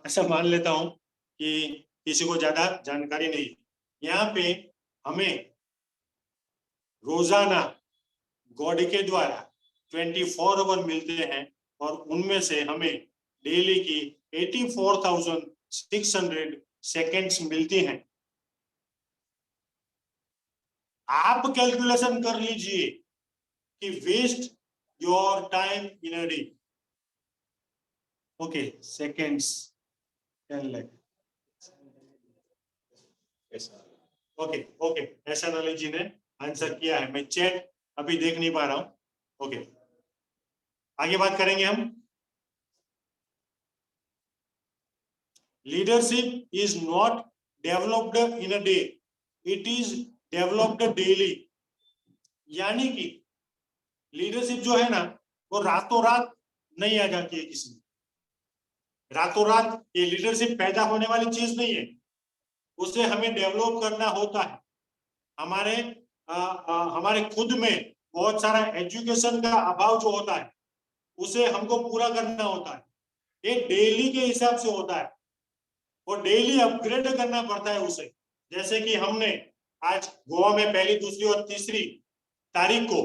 ऐसा मान लेता हूं कि किसी को ज्यादा जानकारी नहीं। यहाँ पे हमें रोजाना गॉड के द्वारा 24 आवर मिलते हैं, और उनमें से हमें डेली की 84,600 सेकेंड्स मिलती हैं। आप कैलकुलेशन कर लीजिए कि waste your time in a day. Okay, seconds 10 lakh. Okay okay, ऐसा एनालिजी ने आंसर किया है। मैं चैट अभी देख नहीं पा रहा हूं। ओके, आगे बात करेंगे हम। Leadership is not developed in a day, it is developed daily. यानी कि लीडरशिप जो है ना, वो रातों रात नहीं आ जाती है किसी में। रातों रात ये लीडरशिप पैदा होने वाली चीज नहीं है, उसे हमें डेवलप करना होता है। हमारे खुद में बहुत सारा एजुकेशन का अभाव जो होता है, उसे हमको पूरा करना होता है। ये डेली के हिसाब से होता है, वो डेली अपग्रेड करना पड़ता है उसे। जैसे कि हमने आज गोवा में पहली, दूसरी और तीसरी तारीख को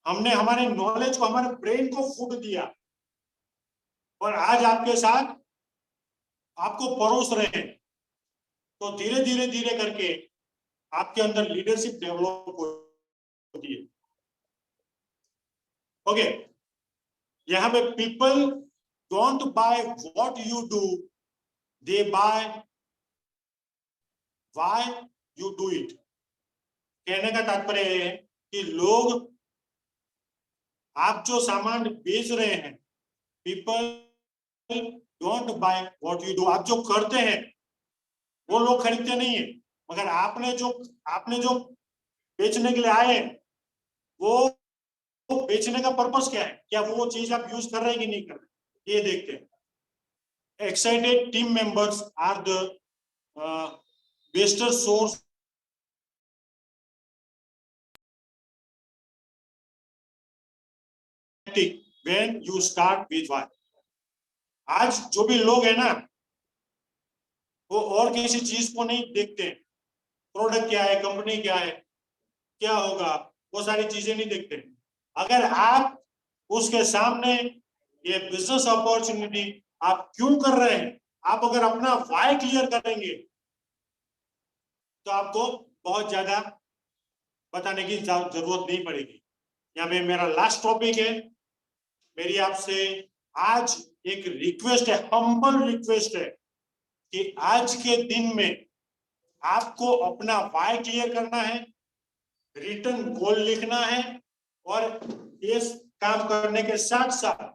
हमने हमारे नॉलेज को, हमारे ब्रेन को फूड दिया, और आज आपके साथ आपको परोस रहे हैं। तो धीरे धीरे धीरे करके आपके अंदर लीडरशिप डेवलप होती है। ओके, यहाँ पे people don't buy what you do, they buy why you do it. कहने का तात्पर्य है कि लोग आप जो सामान बेच रहे हैं, people don't buy what you do, आप जो करते हैं वो लोग खरीदते नहीं है, मगर आपने जो बेचने के लिए आए वो बेचने का पर्पस क्या है, क्या वो चीज आप यूज कर रहे हैं कि नहीं कर रहे, ये देखते हैं। Excited team members are the best source when you start with why। आज जो भी लोग है ना वो और किसी चीज को नहीं देखते, प्रोडक्ट क्या है, कंपनी क्या है, क्या होगा, वो सारी चीजें नहीं देखते। अगर आप उसके सामने ये बिजनेस अपॉर्चुनिटी आप क्यों कर रहे हैं, आप अगर अपना वाई क्लियर करेंगे तो आपको बहुत ज्यादा बताने की जरूरत नहीं पड़ेगी। यहाँ पे मेरा लास्ट टॉपिक है, मेरी आपसे आज एक रिक्वेस्ट है, हम्बल रिक्वेस्ट है कि आज के दिन में आपको अपना वाई क्लियर करना है, रिटर्न गोल लिखना है और ये काम करने के साथ साथ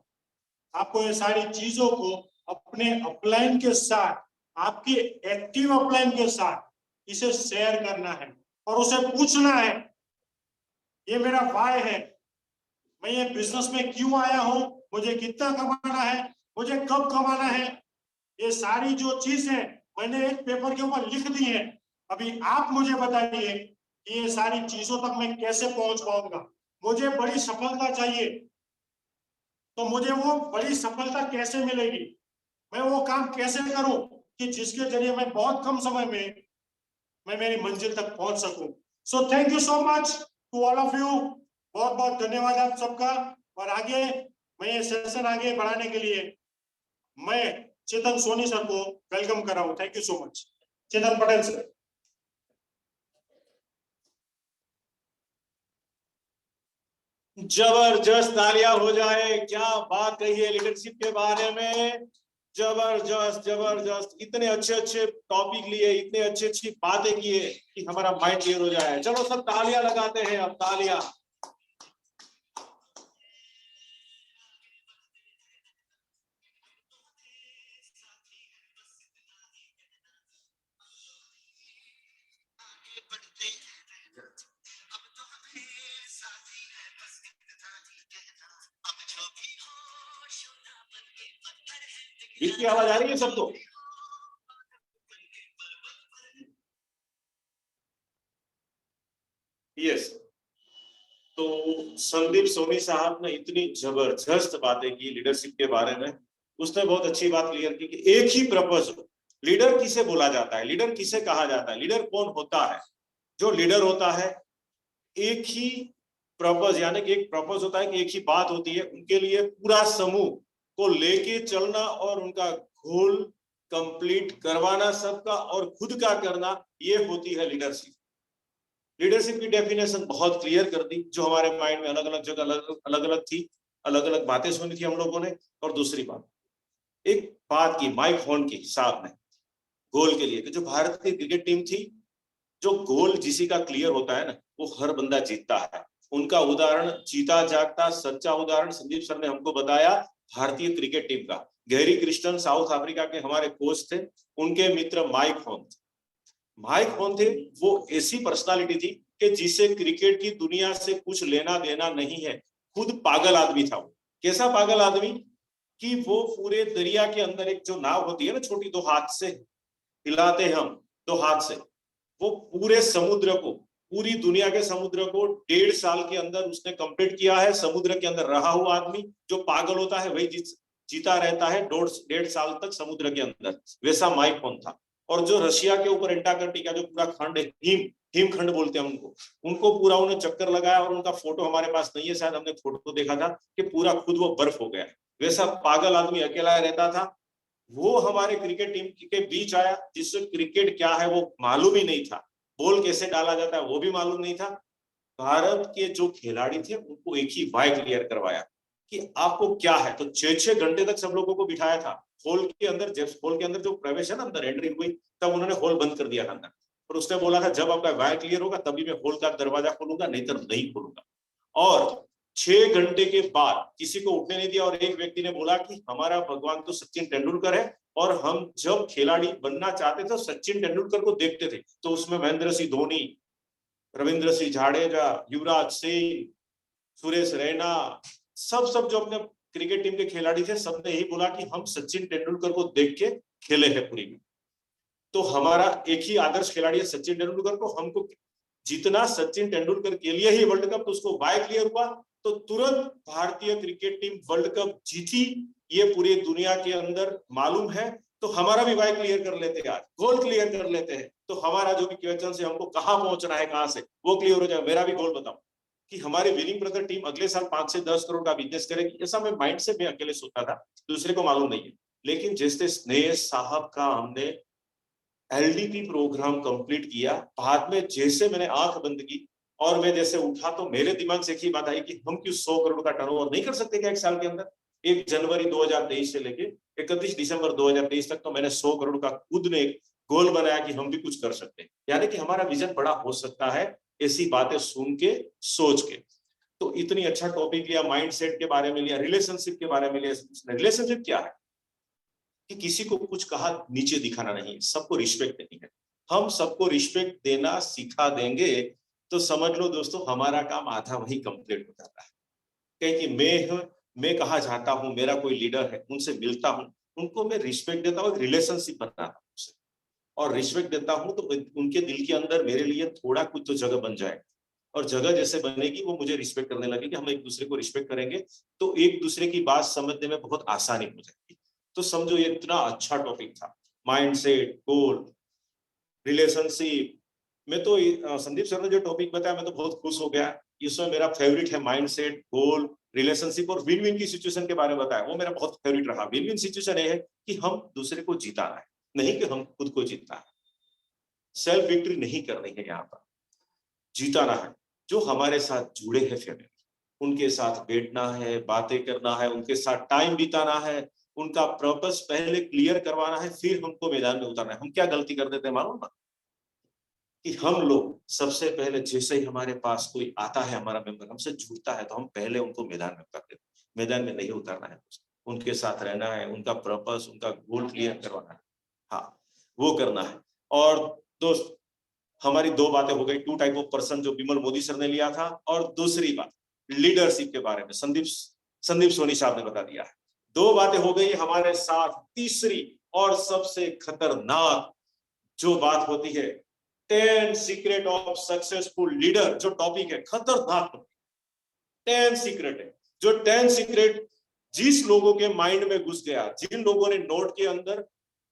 आपको ये सारी चीजों को अपने अपलाइन के साथ, आपके एक्टिव अपलाइन के साथ इसे शेयर करना है और उसे पूछना है ये मेरा वाई है, मैं ये बिजनेस में क्यों आया हूं, मुझे कितना कमाना है, मुझे कब कमाना है, ये सारी जो चीज है मैंने एक पेपर के ऊपर लिख दी है। अभी आप मुझे बताइए कि ये सारी चीजों तक मैं कैसे पहुंच पाऊंगा। मुझे बड़ी सफलता चाहिए तो मुझे वो बड़ी सफलता कैसे मिलेगी, मैं वो काम कैसे करूं कि जिसके जरिए मैं बहुत कम समय में मैं मेरी मंजिल तक पहुंच सकूं। So thank you so much to all of you, बहुत बहुत धन्यवाद आप सबका। और आगे मैं ये सेशन आगे बढ़ाने के लिए मैं चेतन सोनी सर को वेलकम कर रहा हूं। Thank you so much. Chetan Patel sir. जबरदस्त तालियां हो जाए, क्या बात कही है लीडरशिप के बारे में, जबरदस्त जबरदस्त, इतने अच्छे अच्छे टॉपिक लिए, इतने अच्छी अच्छी बातें किए कि हमारा माइंड क्लियर हो जाए। चलो सब तालियां लगाते हैं, अब तालियां। गीत की आवाज आ रही है सबको? यस। तो संदीप सोनी साहब ने इतनी जबरदस्त बातें की लीडरशिप के बारे में। उसने बहुत अच्छी बात क्लियर की कि एक ही पर्पस हो। लीडर किसे बोला जाता है, लीडर किसे कहा जाता है, लीडर कौन होता है? जो लीडर होता है एक ही पर्पस, यानी कि एक पर्पस होता है कि एक ही बात होती है, उनके लिए पूरा समूह को लेके चलना और उनका गोल कंप्लीट करवाना सबका और खुद का करना, ये होती है लीडरशिप। लीडरशिप की डेफिनेशन बहुत क्लियर कर दी, जो हमारे माइंड में अलग अलग जगह अलग अलग थी, अलग अलग बातें सुनी थी हम लोगों ने। और दूसरी बात, एक बात की माइक फोन की साहब ने गोल के लिए कि जो भारत की क्रिकेट टीम थी, जो गोल जिसी का क्लियर होता है ना, वो हर बंदा जीतता है। उनका उदाहरण जीता जागता सच्चा उदाहरण संदीप सर ने हमको बताया भारतीय क्रिकेट टीम का। गैरी क्रिस्टन साउथ अफ्रीका के हमारे कोच थे, उनके मित्र माइक फोन थे। वो ऐसी पर्सनालिटी थी कि जिसे क्रिकेट की दुनिया से कुछ लेना देना नहीं है, खुद पागल आदमी था वो। कैसा पागल आदमी कि वो पूरे दरिया के अंदर एक जो नाव होती है ना छोटी, दो हाथ से हिलाते हैं हम, दो हाथ से, वो पूरे समुद्र को, पूरी दुनिया के समुद्र को 1.5 साल के अंदर उसने कंप्लीट किया है। समुद्र के अंदर रहा हुआ आदमी, जो पागल होता है वही जीता रहता है 1.5 साल तक समुद्र के अंदर, वैसा माइक फोन था। और जो रशिया के ऊपर एंटार्कटिका जो पूरा खंड है, हिमखंड बोलते हैं उनको पूरा उन्हें चक्कर लगाया। और उनका फोटो हमारे पास नहीं है, शायद हमने फोटो देखा था कि पूरा खुद वो बर्फ हो गया। वैसा पागल आदमी अकेला रहता था। वो हमारे क्रिकेट टीम के बीच आया, जिससे क्रिकेट क्या है वो मालूम ही नहीं था, बॉल कैसे डाला जाता है वो भी मालूम नहीं था। भारत के जो खिलाड़ी थे उनको एक ही वाई क्लियर करवाया कि आपको क्या है। तो 6-6 घंटे तक सब लोगों को बिठाया था हॉल के अंदर। जब हॉल के अंदर जो प्रवेश है ना, अंदर एंट्री हुई, तब उन्होंने हॉल बंद कर दिया था अंदर, और उसने बोला था जब आपका वायर क्लियर होगा तभी मैं हॉल का दरवाजा खोलूंगा, नहीं तो नहीं खोलूंगा। और 6 घंटे के बाद किसी को उठने नहीं दिया, और एक व्यक्ति ने बोला कि हमारा भगवान तो सचिन तेंदुलकर है, और हम जब खिलाड़ी बनना चाहते थे सचिन तेंदुलकर को देखते थे। तो उसमें महेंद्र सिंह धोनी, रविंद्र सिंह जाडेजा, युवराज सिंह, सुरेश रैना, सब जो अपने क्रिकेट टीम के खिलाड़ी थे, सबने यही बोला कि हम सचिन तेंदुलकर को देख के खेले हैं पूरी में। तो हमारा एक ही आदर्श खिलाड़ी है सचिन तेंदुलकर को, हमको जितना सचिन तेंदुलकर के लिए ही वर्ल्ड कप, तो उसको बाय क्लियर हुआ तो तुरंत भारतीय क्रिकेट टीम वर्ल्ड कप जीती, ये पूरी दुनिया के अंदर मालूम है। तो हमारा भी बाय क्लियर कर लेते हैं, आज गोल क्लियर कर लेते हैं, तो हमारा जो भी क्वेश्चन से हमको कहां पहुंचना है, कहां से वो क्लियर हो जाए। मेरा भी गोल बताओ कि हमारी विनिंग ब्रदर टीम अगले साल 5 से 10 करोड़ का बिजनेस करेगी, ऐसा मैं माइंड से मैं अकेले सोचा था, दूसरे को मालूम नहीं है। लेकिन जैसे स्नेह साहब का हमने एलडीपी प्रोग्राम कंप्लीट किया, बाद में जैसे मैंने आंख बंद की और मैं जैसे उठा, तो मेरे दिमाग से एक ही बात आई कि हम क्यों 100 करोड़ का टर्नओवर नहीं कर सकते क्या एक साल के अंदर। 1 जनवरी 2023 से लेके 31 दिसंबर 2023 तक तो मैंने 100 करोड़ का खुद ने एक गोल बनाया कि हम भी कुछ कर सकते हैं, यानी कि हमारा विजन बड़ा हो सकता है ऐसी बातें सुन के, सोच के। तो इतनी अच्छा टॉपिक लिया, माइंडसेट के बारे में लिया, रिलेशनशिप के बारे में लिया। रिलेशनशिप क्या है कि किसी को कुछ कहा नीचे दिखाना नहीं, सबको रिस्पेक्ट देनी है। हम सबको रिस्पेक्ट देना सिखा देंगे तो समझ लो दोस्तों हमारा काम आधा वही कंप्लीट हो जाता है। क्योंकि मैं कहा जाता हूं, मेरा कोई लीडर है, उनसे मिलता हूं, उनको मैं रिस्पेक्ट देता हूं, एक रिलेशनशिप बनाता हूं उनसे, और रिस्पेक्ट देता हूं तो उनके दिल के अंदर मेरे लिए थोड़ा कुछ तो जगह बन जाए, और जगह जैसे बनेगी वो मुझे रिस्पेक्ट करने लगेगी, हम एक दूसरे को रिस्पेक्ट करेंगे तो एक दूसरे की बात समझने में बहुत आसानी हो जाएगी। तो समझो ये इतना अच्छा टॉपिक था, माइंडसेट, गोल, रिलेशनशिप। मैं तो संदीप सर ने जो टॉपिक बताया मैं तो बहुत खुश हो गया। इसमें मेरा फेवरेट है माइंडसेट, गोल, रिलेशनशिप और विन विन की सिचुएशन के बारे में बताया, वो मेरा बहुत फेवरेट रहा। विन विन सिचुएशन ये है कि हम दूसरे को जिताना है, नहीं कि हम खुद को जीतना है। सेल्फ विक्ट्री नहीं करनी है, यहाँ पर जीताना है। जो हमारे साथ जुड़े हैं फैमिली, उनके साथ बैठना है, बातें करना है, उनके साथ टाइम बिताना है, उनका पर्पस पहले क्लियर करवाना है, फिर हमको मैदान में उतारना है। हम क्या गलती कर देते हैं मालूम ना, कि हम लोग सबसे पहले जैसे ही हमारे पास कोई आता है, हमारा मेंबर हमसे जुड़ता है, तो हम पहले उनको मैदान में उतार देते हैं। मैदान में नहीं उतारना है, उनके साथ रहना है, उनका पर्पस, उनका गोल क्लियर करवाना है, हाँ वो करना है। और दोस्त हमारी 2 बातें हो गई, 2 टाइप ऑफ पर्सन जो विमल मोदी सर ने लिया था, और दूसरी बात लीडरशिप के बारे में संदीप सोनी साहब ने बता दिया है। 2 बातें हो गई हमारे साथ। तीसरी और सबसे खतरनाक जो बात होती है, 10 सीक्रेट ऑफ सक्सेसफुल लीडर, जो टॉपिक है खतरनाक टॉपिक, 10 सीक्रेट है। जो 10 सीक्रेट जिस लोगों के माइंड में घुस गया, जिन लोगों ने नोट के अंदर,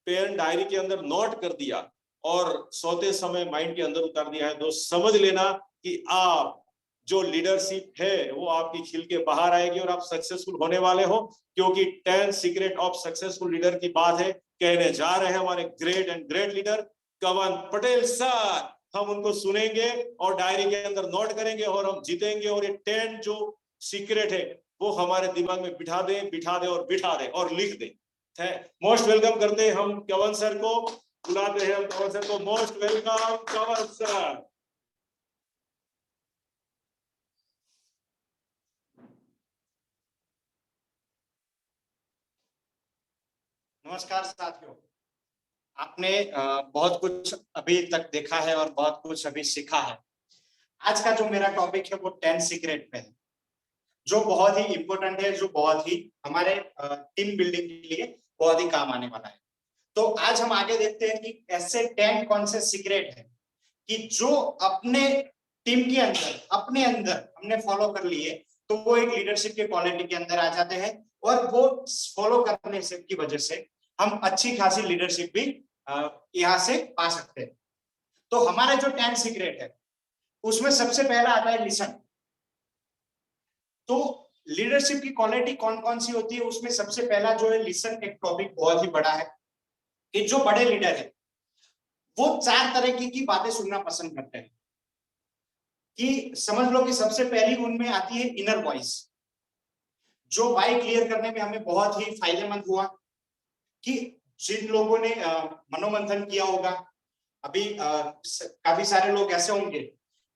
पेन डायरी के अंदर नोट कर दिया और सोते समय माइंड के अंदर उतार दिया है, तो समझ लेना कि आप जो लीडरशिप है वो आपकी खिल के बाहर आएगी और आप सक्सेसफुल होने वाले हो। क्योंकि 10 सीक्रेट ऑफ सक्सेसफुल लीडर की बात है, कहने जा रहे हैं हमारे ग्रेट एंड ग्रेट लीडर कवन पटेल सर। हम उनको सुनेंगे और डायरी के अंदर नोट करेंगे और हम जीतेंगे। और ये 10 जो सीक्रेट है वो हमारे दिमाग में बिठा दे और लिख दे। मोस्ट वेलकम करते हैं हम कवन सर को, बुलाते हैं हम कवन सर को। मोस्ट वेलकम कवन सर। नमस्कार साथियों, आपने बहुत कुछ अभी तक देखा है और बहुत कुछ अभी सीखा है। आज का जो मेरा टॉपिक है वो 10 सीक्रेट पे है, जो बहुत ही इंपॉर्टेंट है, जो बहुत ही हमारे टीम बिल्डिंग के लिए बहुत ही काम आने वाला है। तो आज हम आगे देखते हैं कि ऐसे 10 कौन से सीक्रेट है कि जो अपने टीम के अंदर, अपने अंदर हमने फॉलो कर लिए तो वो एक लीडरशिप के क्वालिटी के अंदर आ जाते हैं, और वो फॉलो करने से की वजह से हम अच्छी खासी लीडरशिप भी यहाँ से पा सकते हैं। तो हमारा जो 10 सीक्रेट है उसमें सबसे पहला आता है लिसन। तो लीडरशिप की क्वालिटी कौन कौन सी होती है, उसमें सबसे पहला जो है लिसन, एक टॉपिक बहुत ही बड़ा है कि जो बड़े लीडर है वो 4 तरह की बातें सुनना पसंद करते हैं। कि समझ लो कि सबसे पहली उनमें आती है इनर वॉइस। जो वाई क्लियर करने में हमें बहुत ही फायदेमंद हुआ कि जिन लोगों ने मनोमंथन किया होगा, अभी काफी सारे लोग ऐसे होंगे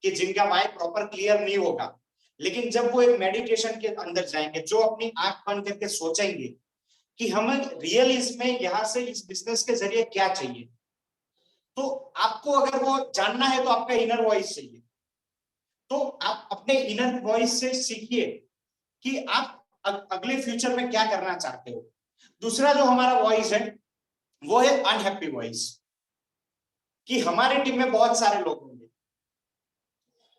कि जिनका वाई प्रॉपर क्लियर नहीं होगा, लेकिन जब वो एक मेडिटेशन के अंदर जाएंगे, जो अपनी आंख बंद करके सोचेंगे कि हमें रियल इसमें यहाँ से इस बिजनेस के जरिए क्या चाहिए, तो आपको अगर वो जानना है तो आपका इनर वॉइस चाहिए। तो आप अपने इनर वॉइस से सीखिए कि आप अगले फ्यूचर में क्या करना चाहते हो। दूसरा जो हमारा वॉइस है वो है अनहैप्पी वॉइस, कि हमारी टीम में बहुत सारे लोग होंगे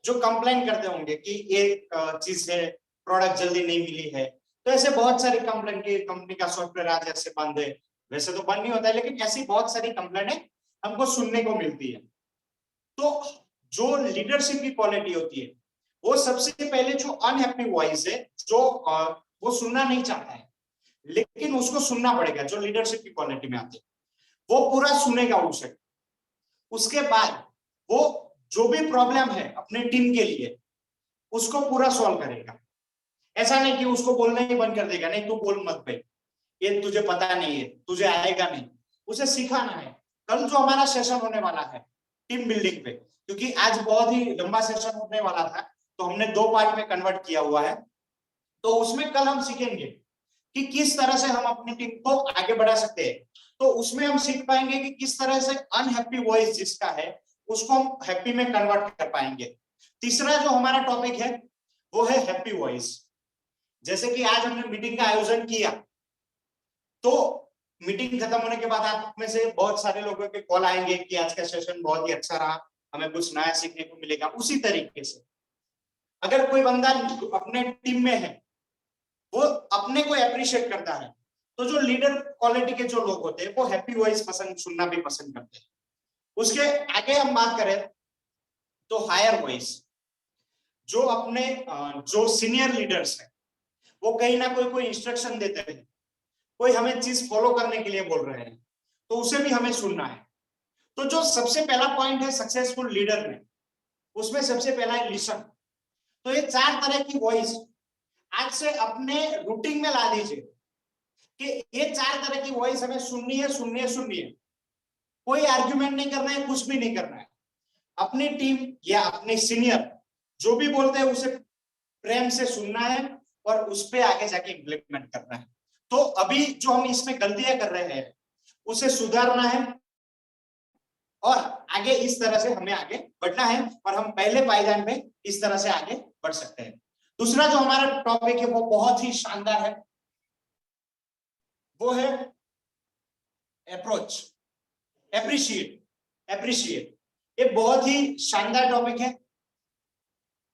जो कंप्लेन करते होंगे कि ये चीज है, प्रोडक्ट जल्दी नहीं मिली है। तो ऐसे बहुत सारी कंप्लेन की कंपनी का सॉफ्टवेयर आज ऐसे बंद है, वैसे तो बंद नहीं होता है, लेकिन ऐसी बहुत सारी कंप्लेनें हमको सुनने को मिलती है। तो जो लीडरशिप की क्वालिटी होती है वो सबसे पहले जो अनहैप्पी वॉइस है, जो वो सुनना नहीं चाहता है लेकिन उसको सुनना पड़ेगा, जो लीडरशिप की क्वालिटी में आते हैं वो पूरा सुनेगा उसे। उसके बाद वो जो भी प्रॉब्लम है अपने टीम के लिए उसको पूरा सॉल्व करेगा। ऐसा नहीं कि उसको बोलना ही बंद कर देगा, नहीं तू बोल मत भाई, ये तुझे पता नहीं है, तुझे आएगा नहीं, उसे सिखाना है। कल जो हमारा सेशन होने वाला है टीम बिल्डिंग पे, क्योंकि आज बहुत ही लंबा सेशन होने वाला था तो हमने 2 पार्ट में कन्वर्ट किया हुआ है, तो उसमें कल हम सीखेंगे कि किस तरह से हम अपनी टीम को आगे बढ़ा सकते हैं। तो उसमें हम सीख पाएंगे कि किस तरह से अनहैप्पी वॉइस जिसका है उसको हम हैप्पी में कन्वर्ट कर पाएंगे। तीसरा जो हमारा टॉपिक है वो है हैप्पी वॉइस। जैसे कि आज हमने मीटिंग का आयोजन किया, तो मीटिंग खत्म होने के बाद आप में से बहुत सारे लोगों के कॉल आएंगे कि आज का सेशन बहुत ही अच्छा रहा, हमें कुछ नया सीखने को मिलेगा। उसी तरीके से अगर कोई बंदा अपने टीम में है वो अपने को अप्रिशिएट करता है, तो जो लीडर क्वालिटी के जो लोग होते हैं वो हैप्पी वॉइस पसंद सुनना भी पसंद करते हैं। उसके आगे हम बात करें तो हायर वॉइस, जो अपने जो सीनियर लीडर्स हैं वो कहीं ना कोई इंस्ट्रक्शन देते हैं, कोई हमें चीज फॉलो करने के लिए बोल रहे हैं, तो उसे भी हमें सुनना है। तो जो सबसे पहला पॉइंट है सक्सेसफुल लीडर में, उसमें सबसे पहला है लिसन। तो ये 4 तरह की वॉइस आज से अपने रूटीन में ला दीजिए कि ये 4 तरह की वॉइस हमें सुननी है, सुननी है, सुननी है। कोई आर्ग्यूमेंट नहीं करना है, कुछ भी नहीं करना है। अपनी टीम या अपने सीनियर जो भी बोलते हैं उसे प्रेम से सुनना है और उस पर आगे जाके इम्प्लीमेंट करना है। तो अभी जो हम इसमें गलतियां कर रहे हैं उसे सुधारना है और आगे इस तरह से हमें आगे बढ़ना है और हम पहले पायदान में इस तरह से आगे बढ़ सकते हैं। दूसरा जो हमारा टॉपिक है वो बहुत ही शानदार है, वो है अप्रोच, एप्रिशिएट। ये बहुत ही शानदार टॉपिक है,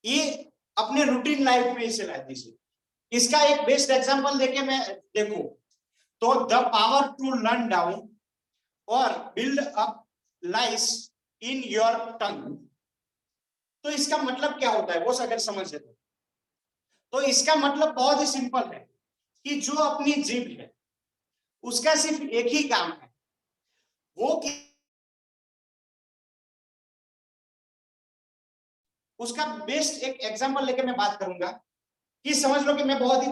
ये अपने रूटीन लाइफ में इसे ला दीजिए। इसका एक बेस्ट एग्जांपल देके मैं देखूं तो the power to learn down और build up lies in your tongue. तो इसका मतलब क्या होता है वो अगर समझ लेते तो इसका मतलब बहुत ही सिंपल है कि जो अपनी जीभ है उसका सिर्फ एक ही काम है, वो कि उसका बेस्ट एक एग्जांपल लेके मैं बात करूंगा कि समझ लो कि मैं बहुत ही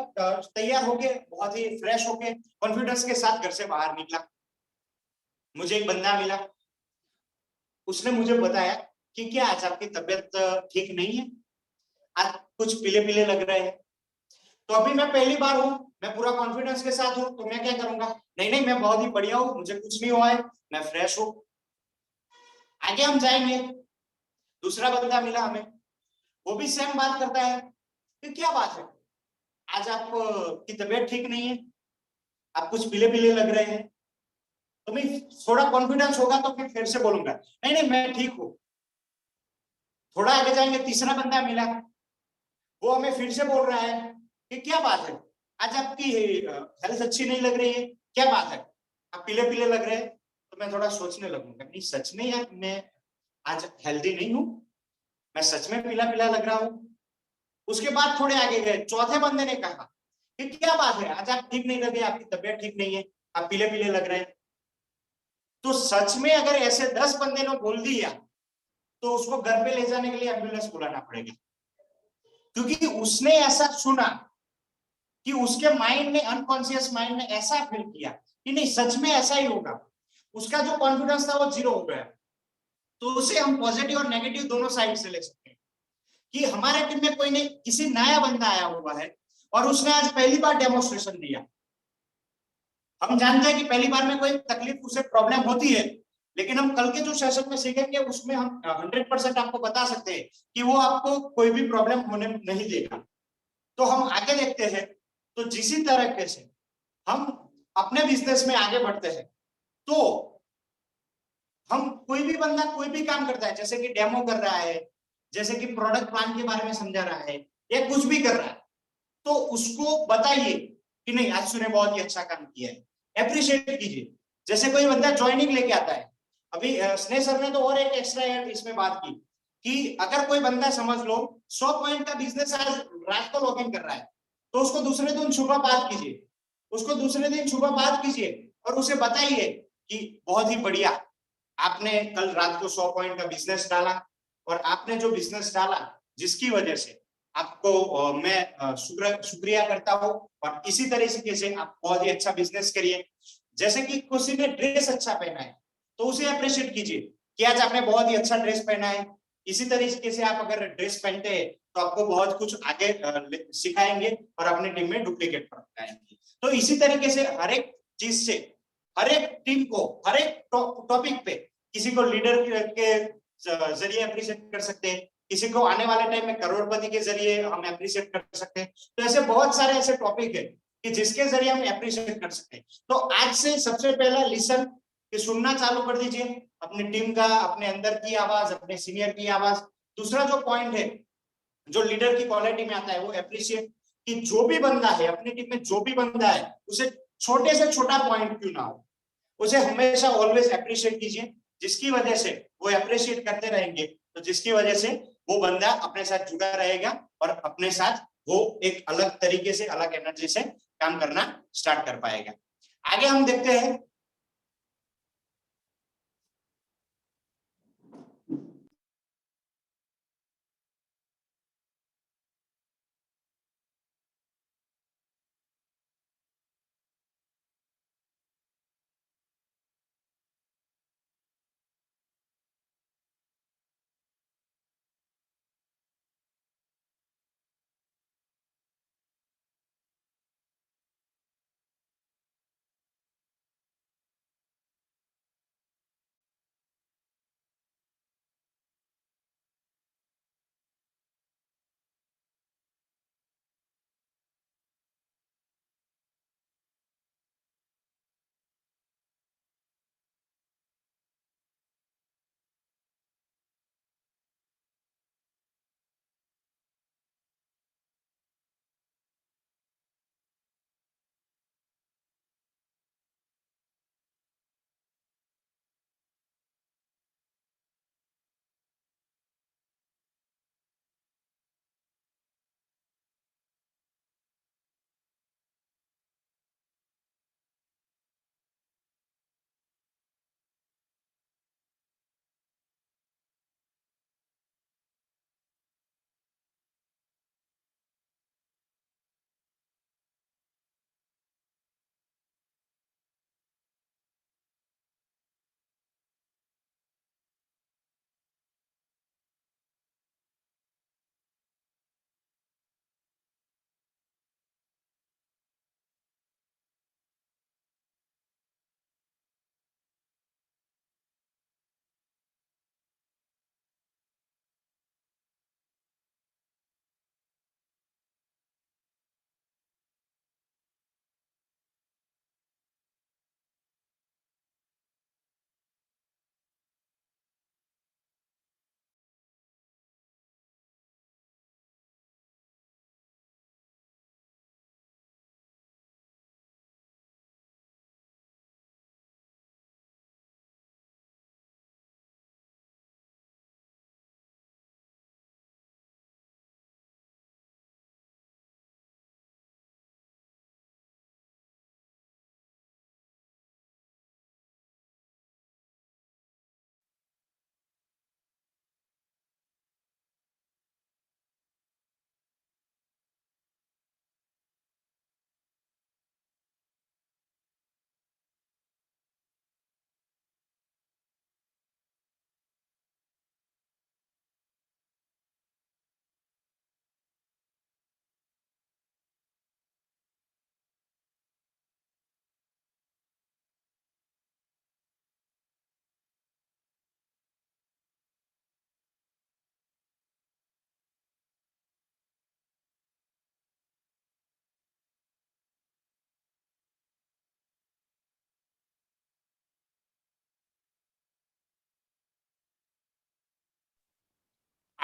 तैयार होके, बहुत ही फ्रेश होके, कॉन्फिडेंस के साथ घर से बाहर निकला। मुझे एक बंदा मिला, उसने मुझे बताया कि क्या आज आपकी तबीयत ठीक नहीं है, आज कुछ पीले पीले लग रहे हैं। तो अभी मैं पहली बार हूं, मैं पूरा कॉन्फिडेंस के साथ हूं, तो मैं क्या करूंगा, नहीं मैं बहुत ही बढ़िया हूं, मुझे कुछ नहीं हुआ है, मैं फ्रेश हूं। आगे हम जाएंगे, दूसरा बंदा मिला हमें, वो भी सेम बात करता है कि क्या बात है, आज आपकी तबीयत ठीक नहीं है, आप कुछ पीले पीले लग रहे हैं। तो मैं थोड़ा कॉन्फिडेंस होगा तो मैं फिर से बोलूंगा नहीं मैं ठीक हूं। थोड़ा आगे जाएंगे, तीसरा बंदा मिला, वो हमें फिर से बोल रहा है कि क्या बात है, आज आपकी हेल्थ अच्छी नहीं लग रही है, क्या बात है, आप पीले पीले लग रहे हैं। तो मैं थोड़ा सोचने लगूंगा, नहीं सच में यार मैं आज हेल्दी नहीं हूं, मैं सच में पीला पीला लग रहा हूं। उसके बाद थोड़े आगे गए, चौथे बंदे ने कहा कि क्या बात है, आज आप ठीक नहीं लगे, आपकी तबीयत ठीक नहीं है, आप पीले पीले लग रहे हैं। तो सच में अगर ऐसे 10 बंदे ने बोल दिया तो उसको घर पे ले जाने के लिए एम्बुलेंस बुलाना पड़ेगा, क्योंकि उसने ऐसा सुना कि उसके माइंड ने, अनकॉन्शियस माइंड ने ऐसा फील किया कि नहीं सच में ऐसा ही होगा, उसका जो कॉन्फिडेंस था वो जीरो हो गया। तो उसे हम पॉजिटिव और नेगेटिव दोनों साइड से ले सकते हैं कि हमारे टीम में कोई नहीं, किसी नया बंदा आया हुआ है और उसने आज पहली बार डेमोन्स्ट्रेशन दिया। हम जानते हैं कि पहली बार में कोई तकलीफ, उसे प्रॉब्लम होती है, लेकिन हम कल के जो सेशन में सीखेंगे उसमें हम 100% आपको बता सकते हैं कि वो आपको कोई भी प्रॉब्लम होने नहीं देगा। तो हम आगे देखते हैं। तो जिसी तरीके से हम अपने बिजनेस में आगे बढ़ते हैं, तो हम कोई भी बंदा कोई भी काम करता है, जैसे कि डेमो कर रहा है, जैसे कि प्रोडक्ट प्लान के बारे में समझा रहा है, या कुछ भी कर रहा है, तो उसको बताइए कि नहीं आज तूने बहुत ही अच्छा काम किया है, एप्रिशिएट कीजिए। जैसे कोई बंदा ज्वाइनिंग लेके आता है, अभी स्नेह सर ने तो और एक एक्स्ट्रा इसमें बात की कि अगर कोई बंदा समझ लो 100 पॉइंट का बिजनेस आज रात को लॉग इन कर रहा है, तो उसको दूसरे दिन सुबह बात कीजिए, उसको दूसरे दिन सुबह बात कीजिए और उसे बताइए कि बहुत ही बढ़िया, आपने कल रात को 100 पॉइंट का बिजनेस डाला, और आपने जो बिजनेस डाला जिसकी वजह से आपको मैं शुक्रिया करता हूँ, और इसी तरीके से आप बहुत ही अच्छा बिजनेस करिए। जैसे कि किसी ने ड्रेस अच्छा पहना है तो उसे अप्रिशिएट कीजिए कि आज आपने बहुत ही अच्छा ड्रेस पहना है। इसी तरीके से आप अगर ड्रेस पहनते हैं तो आपको बहुत कुछ आगे सिखाएंगे और अपनी टीम में डुप्लीकेट बनाएंगे। तो इसी तरीके से हर एक चीज से, हर एक टीम को, हर एक टॉपिक पे किसी को लीडर के जरिए अप्रिशिएट कर सकते हैं, किसी को आने वाले टाइम में करोड़पति के जरिए हम अप्रिशिएट कर सकते हैं। तो ऐसे बहुत सारे ऐसे टॉपिक है कि जिसके जरिए हम अप्रिशिएट कर सकते हैं। तो आज से सबसे पहला लिसन कि सुनना चालू कर दीजिए, अपनी टीम का, अपने अंदर की आवाज, अपने सीनियर की आवाज। दूसरा जो पॉइंट है जो लीडर की क्वालिटी में आता है वो अप्रिशिएट, कि जो भी बंदा है अपनी टीम में, जो भी बंदा है उसे छोटे से छोटा पॉइंट क्यों ना हो, उसे हमेशा ऑलवेज अप्रिशिएट कीजिए, जिसकी वजह से वो अप्रिशिएट करते रहेंगे, तो जिसकी वजह से वो बंदा अपने साथ जुड़ा रहेगा और अपने साथ वो एक अलग तरीके से, अलग एनर्जी से काम करना स्टार्ट कर पाएगा। आगे हम देखते हैं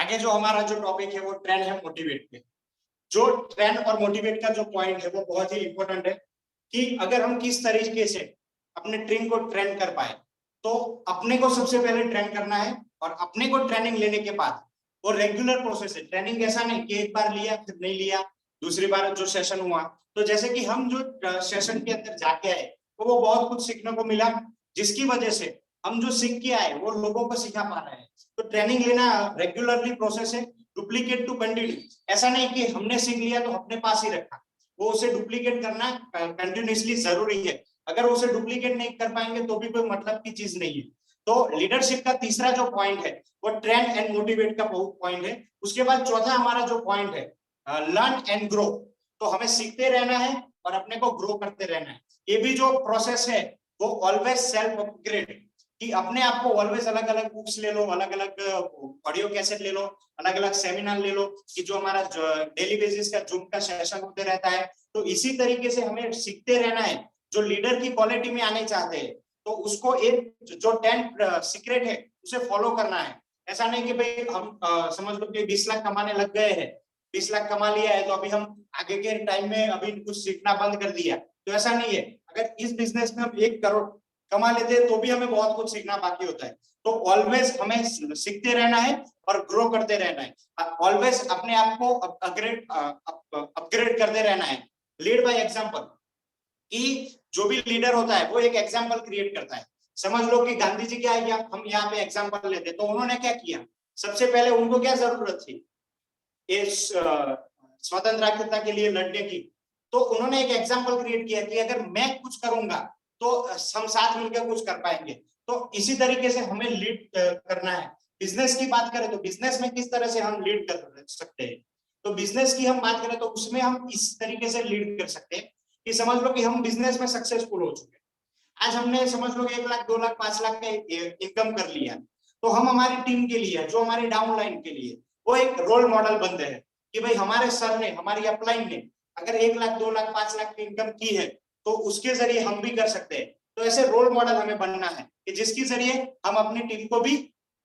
आगे जो हमारा जो टॉपिक है वो ट्रेन है मोटिवेट पे। जो ट्रेन और मोटिवेट का जो पॉइंट है वो बहुत ही इंपॉर्टेंट है कि अगर हम किस तरीके से अपने टीम को ट्रेन कर पाए, तो अपने को सबसे पहले ट्रेन करना है और अपने को ट्रेनिंग लेने के बाद वो रेगुलर प्रोसेस है। ट्रेनिंग ऐसा नहीं कि एक बार लिया फिर नहीं लिया, दूसरी बार जो सेशन हुआ, तो जैसे कि हम जो सेशन के अंदर जाके आए तो वो बहुत कुछ सीखने को मिला, जिसकी वजह से हम जो सीख के आए वो लोगों को सिखा पा रहे हैं। तो ट्रेनिंग लेना रेगुलरली प्रोसेस है, डुप्लीकेट टू कंटिन्यू। ऐसा नहीं कि हमने सीख लिया तो अपने पास ही रखा, वो उसे डुप्लीकेट करना कंटिन्यूसली जरूरी है। अगर उसे डुप्लीकेट नहीं कर पाएंगे तो भी कोई मतलब की चीज नहीं है। तो लीडरशिप का तीसरा जो पॉइंट है वो ट्रेन एंड मोटिवेट का पॉइंट है। उसके बाद चौथा हमारा जो पॉइंट है लर्न एंड ग्रो। तो हमें सीखते रहना है और अपने को ग्रो करते रहना है। ये भी जो प्रोसेस है वो ऑलवेज सेल्फ अपग्रेड, कि अपने आप को ऑलवेज अलग अलग बुक्स ले लो, अलग अलग ऑडियो कैसेट ले लो, अलग अलग सेमिनार ले लो, कि जो हमारा डेली बेसिस का जूम का सेशन होते रहता है। तो इसी तरीके से हमें सीखते रहना है। जो लीडर की क्वालिटी में आने चाहते हैं तो उसको एक जो 10 सीक्रेट है उसे फॉलो करना है। ऐसा नहीं कि भाई हम समझ लो कि 20 लाख कमाने लग गए हैं, 20 लाख कमा लिया है तो अभी हम आगे के टाइम में अभी कुछ सीखना बंद कर दिया, तो ऐसा नहीं है। अगर इस बिजनेस में हम 1 करोड़ कमा लेते हैं तो भी हमें बहुत कुछ सीखना बाकी होता है। तो ऑलवेज हमें सीखते रहना है और ग्रो करते रहना है। ऑलवेज अपने आप को अपग्रेड करते रहना है। लीड बाय एग्जांपल, कि जो भी लीडर होता है वो एक एग्जांपल क्रिएट करता है। समझ लो कि गांधी जी क्या है, हम यहाँ पे एग्जांपल लेते, तो उन्होंने क्या किया, सबसे पहले उनको क्या जरूरत थी इस स्वतंत्रता के लिए लड़ने की, तो उन्होंने एक एग्जांपल क्रिएट किया कि अगर मैं कुछ करूंगा तो हम साथ मिलकर कुछ कर पाएंगे। तो इसी तरीके से हमें लीड करना है। बिजनेस की बात करें तो बिजनेस में किस तरह से हम लीड कर सकते हैं, तो बिजनेस की हम बात करें तो उसमें हम इस तरीके से लीड कर सकते हैं कि समझ लो कि हम बिजनेस में सक्सेसफुल हो चुके हैं। आज हमने समझ लो 1 लाख 2 लाख 5 लाख का इनकम कर लिया, तो हम हमारी टीम के लिए, जो हमारी डाउनलाइन के लिए, वो एक रोल मॉडल बनते हैं कि भाई हमारे सर ने, हमारी अपलाइन ने अगर 1 लाख 2 लाख 5 लाख की इनकम की है तो उसके जरिए हम भी कर सकते हैं। तो ऐसे रोल मॉडल हमें बनना है कि जिसके जरिए हम अपनी टीम को भी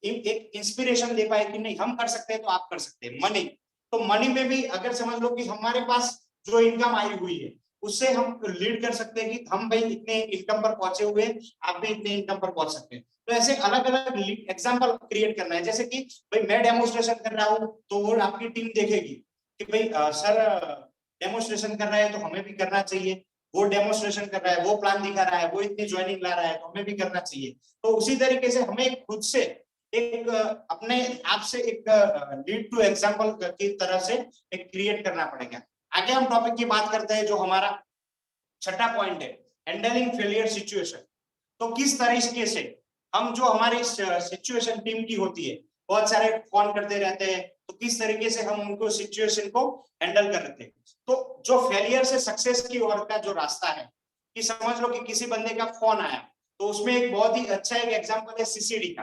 एक इंस्पिरेशन दे पाए कि नहीं हम कर सकते हैं तो आप कर सकते हैं। मनी, तो मनी में भी अगर समझ लो कि हमारे पास जो इनकम आई हुई है उससे हम लीड कर सकते हैं कि हम भाई इतने इनकम पर पहुंचे हुए, आप भी इतने इनकम पर पहुंच सकते हैं। तो ऐसे अलग अलग एग्जांपल क्रिएट करना है। जैसे कि भाई मैं डेमोन्स्ट्रेशन कर रहा हूं तो वो आपकी टीम देखेगी कि भाई सर डेमोन्स्ट्रेशन कर रहा है तो हमें भी करना चाहिए, वो डेमोन्स्ट्रेशन कर रहा है, वो प्लान दिखा रहा है, वो इतनी ज्वाइनिंग ला रहा है तो हमें भी करना चाहिए। तो उसी तरीके से हमें खुद से एक अपने आप से एक लीड टू एग्जांपल की तरह से एक क्रिएट करना पड़ेगा। आगे हम टॉपिक की बात करते हैं जो हमारा छठा पॉइंट है, हैंडलिंग फेलियर सिचुएशन। तो किस तरीके से हम जो हमारी सिचुएशन टीम की होती है, बहुत सारे फोन करते रहते हैं, तो किस तरीके से हम उनको सिचुएशन को हैंडल करते हैं। तो जो फेलियर से सक्सेस की ओर का जो रास्ता है, कि समझ लो कि किसी बंदे का फोन आया तो उसमें एक बहुत ही अच्छा एक एग्जांपल है सीसीडी का,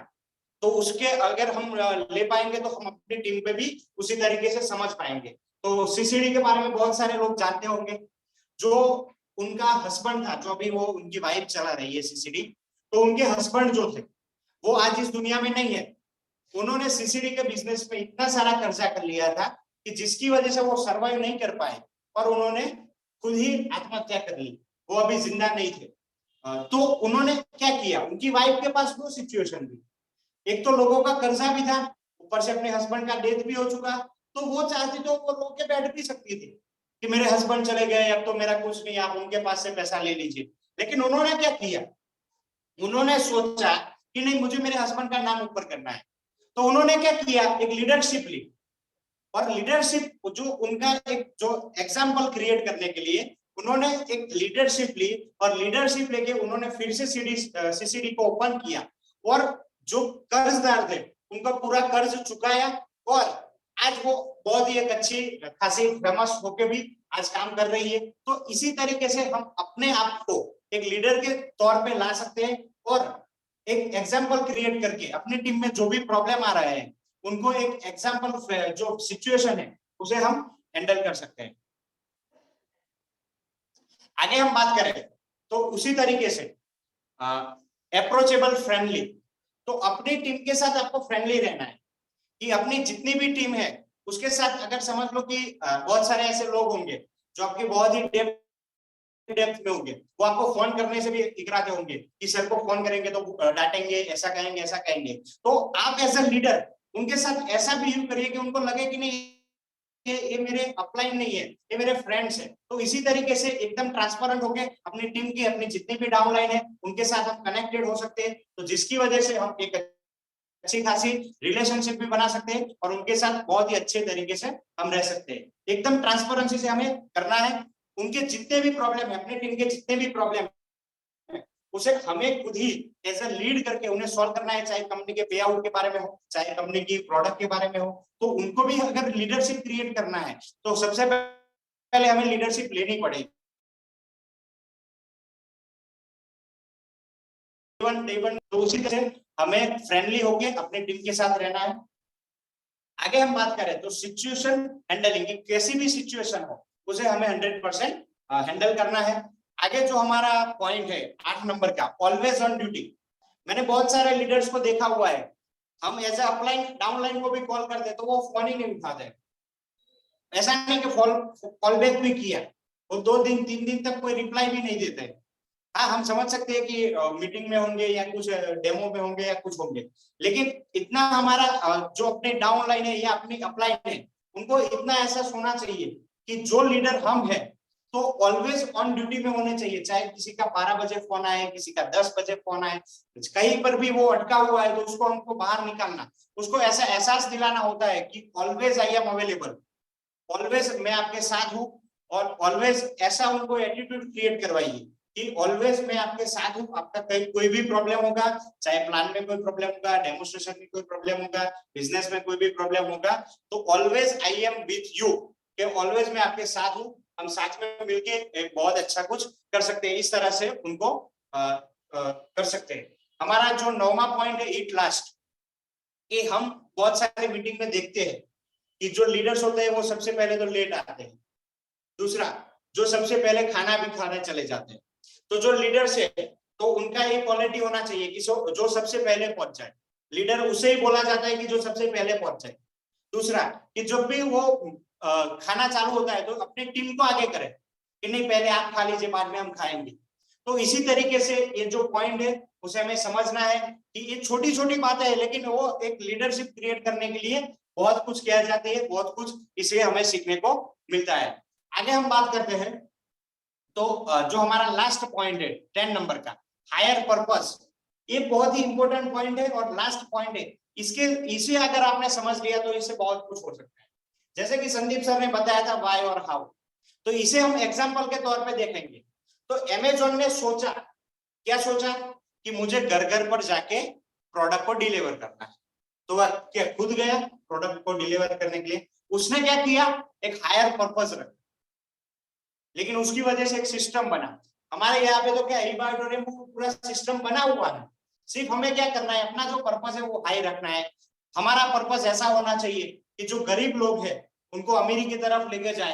तो उसके अगर हम ले पाएंगे तो हम अपनी टीम पे भी उसी तरीके से समझ पाएंगे। तो सीसीडी के बारे में बहुत सारे लोग जानते होंगे। जो उनका हस्बैंड था, जो अभी वो उनकी वाइफ चला रही है सीसीडी, तो उनके हस्बैंड जो थे वो आज इस दुनिया में नहीं है। उन्होंने सीसीडी के बिजनेस में इतना सारा कर्जा कर लिया था कि जिसकी वजह से वो सर्वाइव नहीं कर पाए और उन्होंने खुद ही आत्महत्या कर ली। वो अभी जिंदा नहीं थे। तो उन्होंने क्या किया, उनकी वाइफ के पास दो सिचुएशन थी, एक तो लोगों का कर्जा भी था, ऊपर से अपने हस्बैंड का डेथ भी हो चुका। तो वो चाहती तो वो रो के बैठ भी सकती थी कि मेरे हस्बैंड चले गए, अब तो मेरा कुछ नहीं, आप उनके पास से पैसा ले लीजिए। लेकिन उन्होंने क्या किया, उन्होंने सोचा कि नहीं मुझे मेरे हस्बैंड का नाम ऊपर करना है। तो उन्होंने क्या किया, एक लीडरशिप ली, और लीडरशिप जो उनका एक जो एग्जाम्पल क्रिएट करने के लिए उन्होंने एक लीडरशिप ली, और लीडरशिप लेके उन्होंने फिर से सीसीडी को ओपन किया और जो कर्जदार थे उनका पूरा कर्ज चुकाया, और आज वो बहुत ही एक अच्छी खासी फेमस होके भी आज काम कर रही है। तो इसी तरीके से हम अपने आप को एक लीडर के तौर पे ला सकते हैं और एक एग्जाम्पल क्रिएट करके अपनी टीम में जो भी प्रॉब्लम आ रहे हैं उनको एक एग्जाम्पल जो सिचुएशन है उसे हम हैंडल कर सकते हैं। आगे हम बात करें तो उसी तरीके से अप्रोचेबल फ्रेंडली, तो अपनी टीम के साथ आपको फ्रेंडली रहना है कि अपनी जितनी भी टीम है उसके साथ अगर समझ लो कि बहुत सारे ऐसे लोग होंगे जो आपके बहुत ही डेप्थ में होंगे, वो आपको फोन करने से भी इकराते होंगे कि सर को फोन करेंगे तो डांटेंगे, ऐसा कहेंगे ऐसा कहेंगे। तो आप एज अ लीडर उनके साथ ऐसा बिहेव करिए कि उनको लगे कि नहीं ये मेरे अपलाइन नहीं है, ये मेरे फ्रेंड्स हैं। तो इसी तरीके से एकदम ट्रांसपेरेंट होके अपनी टीम की अपनी जितनी भी डाउनलाइन है उनके साथ हम कनेक्टेड हो सकते हैं, तो जिसकी वजह से हम एक अच्छी खासी रिलेशनशिप भी बना सकते हैं और उनके साथ बहुत ही अच्छे तरीके से हम रह सकते हैं। एकदम ट्रांसपेरेंसी से हमें करना है। उनके जितने भी प्रॉब्लम है, अपनी टीम के जितने भी प्रॉब्लम है, उसे हमें खुद ही एज ए लीड करके उन्हें सॉल्व करना है, चाहे कंपनी के पे आउट के बारे में हो, चाहे कंपनी की प्रोडक्ट के बारे में हो। तो उनको भी अगर लीडरशिप क्रिएट करना है तो सबसे पहले हमें लीडरशिप लेनी पड़ेगी। तो उसी तरह हमें फ्रेंडली होके अपनी टीम के साथ रहना है। आगे हम बात करें तो सिचुएशन हैंडलिंग, कैसी भी सिचुएशन हो उसे हमें 100% हैंडल करना है। आगे जो हमारा पॉइंट है 8 नंबर का, ऑलवेज ऑन ड्यूटी। मैंने बहुत सारे लीडर्स को देखा हुआ है, हम एज ए अपलाइन डाउनलाइन को भी कॉल कर दे तो वो फोन ही नहीं उठाते। ऐसा नहीं कि कॉल बैक भी किया, वो 2 दिन 3 दिन तक कोई रिप्लाई भी नहीं देते। हाँ, हम समझ सकते हैं कि मीटिंग में होंगे या कुछ डेमो में होंगे या कुछ होंगे, लेकिन इतना हमारा जो अपने डाउनलाइन है या अपनी अपलाइन है उनको इतना ऐसा होना चाहिए कि जो लीडर हम है तो ऑलवेज ऑन ड्यूटी में होने चाहिए। चाहे किसी का 12 बजे फोन आए, किसी का 10 बजे फोन आए, कहीं पर भी वो अटका हुआ है तो उसको हमको बाहर निकालना, उसको ऐसा एहसास दिलाना होता है कि always I am available, always मैं आपके साथ हूँ। और ऑलवेज ऐसा उनको एटीट्यूड क्रिएट करवाइए कि ऑलवेज मैं आपके साथ हूँ। आपका कहीं कोई भी प्रॉब्लम होगा, चाहे प्लान में कोई प्रॉब्लम होगा, डेमोन्स्ट्रेशन में कोई प्रॉब्लम होगा, बिजनेस में कोई भी प्रॉब्लम होगा, तो always I am with you, कि ऑलवेज मैं आपके साथ हूँ, हम साथ में मिलके एक बहुत अच्छा कुछ कर सकते हैं। इस तरह से उनको कर सकते हैं। हमारा जो 9वां पॉइंट है, ईट लास्ट, कि हम बहुत सारे मीटिंग में देखते हैं कि जो लीडर्स होते हैं वो सबसे पहले तो लेट आते हैं, दूसरा जो सबसे पहले खाना भी खाने चले जाते हैं। तो जो लीडर्स है तो उनका ये क्वालिटी होना चाहिए कि जो सबसे पहले पहुंच जाए। लीडर उसे ही बोला जाता है कि जो सबसे पहले पहुंच जाए। दूसरा कि जब भी वो खाना चालू होता है तो अपनी टीम को आगे करे कि नहीं पहले आप खा लीजिए, बाद में हम खाएंगे। तो इसी तरीके से ये जो पॉइंट है उसे हमें समझना है कि ये छोटी छोटी बातें है, लेकिन वो एक लीडरशिप क्रिएट करने के लिए बहुत कुछ किया जाता है, बहुत कुछ इसलिए हमें सीखने को मिलता है। आगे हम बात करते हैं तो जो हमारा लास्ट पॉइंट है 10 नंबर का, हायर पर्पस, ये बहुत ही इंपॉर्टेंट पॉइंट है और लास्ट पॉइंट है। इसे अगर आपने समझ लिया तो इससे बहुत कुछ हो सकता है। जैसे कि संदीप सर ने बताया था व्हाई और हाउ, तो इसे हम एग्जांपल के तौर पे देखेंगे। तो अमेज़न ने सोचा, क्या सोचा कि मुझे घर घर पर जाके प्रोडक्ट को डिलीवर करना है, तो वह क्या खुद गया प्रोडक्ट को डिलीवर करने के लिए। उसने क्या किया, एक हायर पर्पस रखा, लेकिन उसकी वजह से एक सिस्टम बना। हमारे यहाँ पे तो क्या ई-बायोडोरियम पूरा सिस्टम बना हुआ है, सिर्फ हमें क्या करना है, अपना जो पर्पस है वो हाई रखना है। हमारा पर्पस ऐसा होना चाहिए कि जो गरीब लोग हैं उनको अमीरी की तरफ लेके जाए।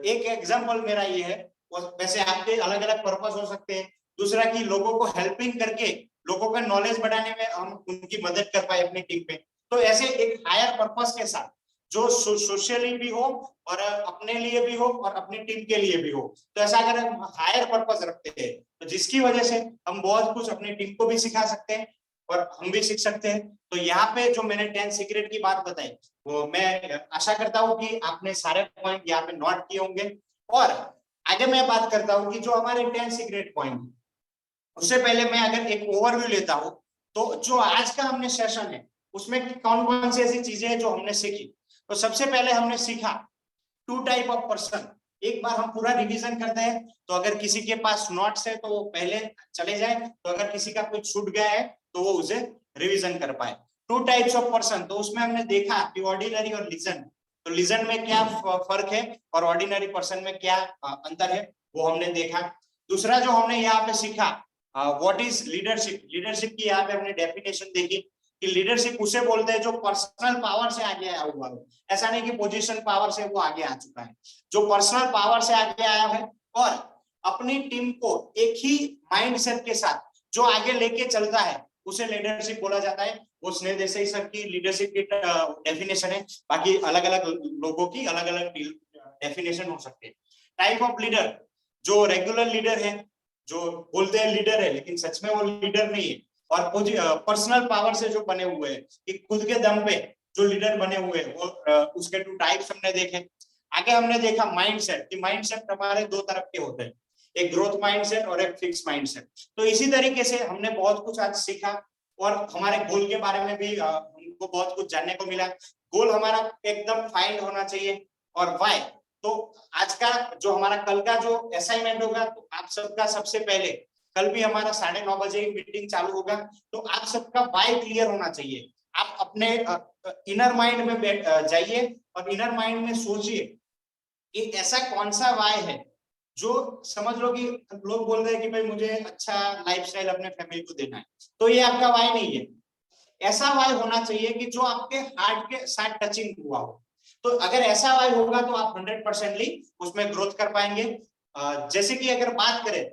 एक एग्जांपल मेरा ये है, वैसे आपके अलग अलग पर्पस हो सकते हैं। दूसरा कि लोगों को हेल्पिंग करके लोगों का नॉलेज बढ़ाने में हम उनकी मदद कर पाए अपनी टीम पे। तो ऐसे एक हायर पर्पस के साथ जो सोशली भी हो और अपने लिए भी हो और अपनी टीम के लिए भी हो, तो ऐसा अगर हम हायर पर्पस रखते हैं तो जिसकी वजह से हम बहुत कुछ अपनी टीम को भी सिखा सकते हैं और हम भी सीख सकते हैं। तो यहाँ पे जो मैंने 10 सीक्रेट की बात बताई वो मैं आशा करता हूँ कि आपने सारे पॉइंट यहाँ पे नोट किए होंगे। और आगे मैं बात करता हूँ कि जो हमारे 10 सीक्रेट पॉइंट, उससे पहले मैं अगर एक ओवरव्यू लेता हूँ तो जो आज का हमने सेशन है उसमें कौन कौन सी ऐसी चीजें हैं जो हमने सीखी। तो सबसे पहले हमने सीखा 2 टाइप ऑफ पर्सन। एक बार हम पूरा रिवीजन करते हैं, तो अगर किसी के पास नोट्स है तो वो पहले चले जाए, तो अगर किसी का कुछ छूट गया है तो वो उसे रिवीजन कर पाए। 2 टाइप्स ऑफ पर्सन, तो उसमें हमने देखा कि ऑर्डिनरी और लीजेंड। तो लीजेंड में क्या फर्क है और ऑर्डिनरी पर्सन में क्या अंतर है वो हमने देखा। दूसरा जो हमने यहाँ पे सीखा, व्हाट इज लीडरशिप। लीडरशिप की यहाँ पे हमने डेफिनेशन देखी कि लीडरशिप उसे बोलते हैं जो पर्सनल पावर से आगे आया हुआ है। ऐसा नहीं कि पोजीशन पावर से वो आगे आ चुका है, जो पर्सनल पावर से आगे आया है और अपनी टीम को एक ही माइंडसेट के साथ जो आगे लेके चलता है, उसे लीडरशिप बोला जाता है। वो स्नेह देसाई सर की लीडरशिप की डेफिनेशन है, बाकी अलग अलग लोगों की अलग अलग डेफिनेशन हो सकते हैं। टाइप ऑफ लीडर, जो रेगुलर लीडर है, जो बोलते हैं लीडर है लेकिन सच में वो लीडर नहीं है, और पर्सनल पावर से जो बने हुए हैं कि खुद के दम पे जो लीडर बने हुए हैं, वो उसके 2 टाइप्स हमने देखे। आगे हमने देखा माइंडसेट, कि माइंडसेट हमारे 2 तरह के होते हैं, एक ग्रोथ माइंडसेट और एक फिक्स माइंडसेट। तो इसी तरीके से हमने बहुत कुछ आज सीखा, और हमारे गोल के बारे में भी हमको बहुत कुछ जानने को मिला। गोल हमारा एकदम फाइंड होना चाहिए, और व्हाई। तो आज का जो हमारा कल का जो असाइनमेंट होगा, तो आप सबका सबसे पहले, कल भी हमारा 9:30 बजे मीटिंग चालू होगा, तो आप सबका व्हाई क्लियर होना चाहिए। आप अपने इनर माइंड में जाइए और इनर माइंड में सोचिए कि ऐसा कौन सा व्हाई है जो, समझ लो कि लोग बोल रहे हैं कि भाई मुझे अच्छा लाइफस्टाइल अपने फैमिली को देना है, तो ये आपका व्हाई नहीं है। ऐसा व्हाई होना चाहिए कि जो आपके हार्ट के साथ टचिंग हुआ हो। तो अगर ऐसा व्हाई होगा तो आप 100%ली उसमें ग्रोथ कर पाएंगे। जैसे कि अगर बात करें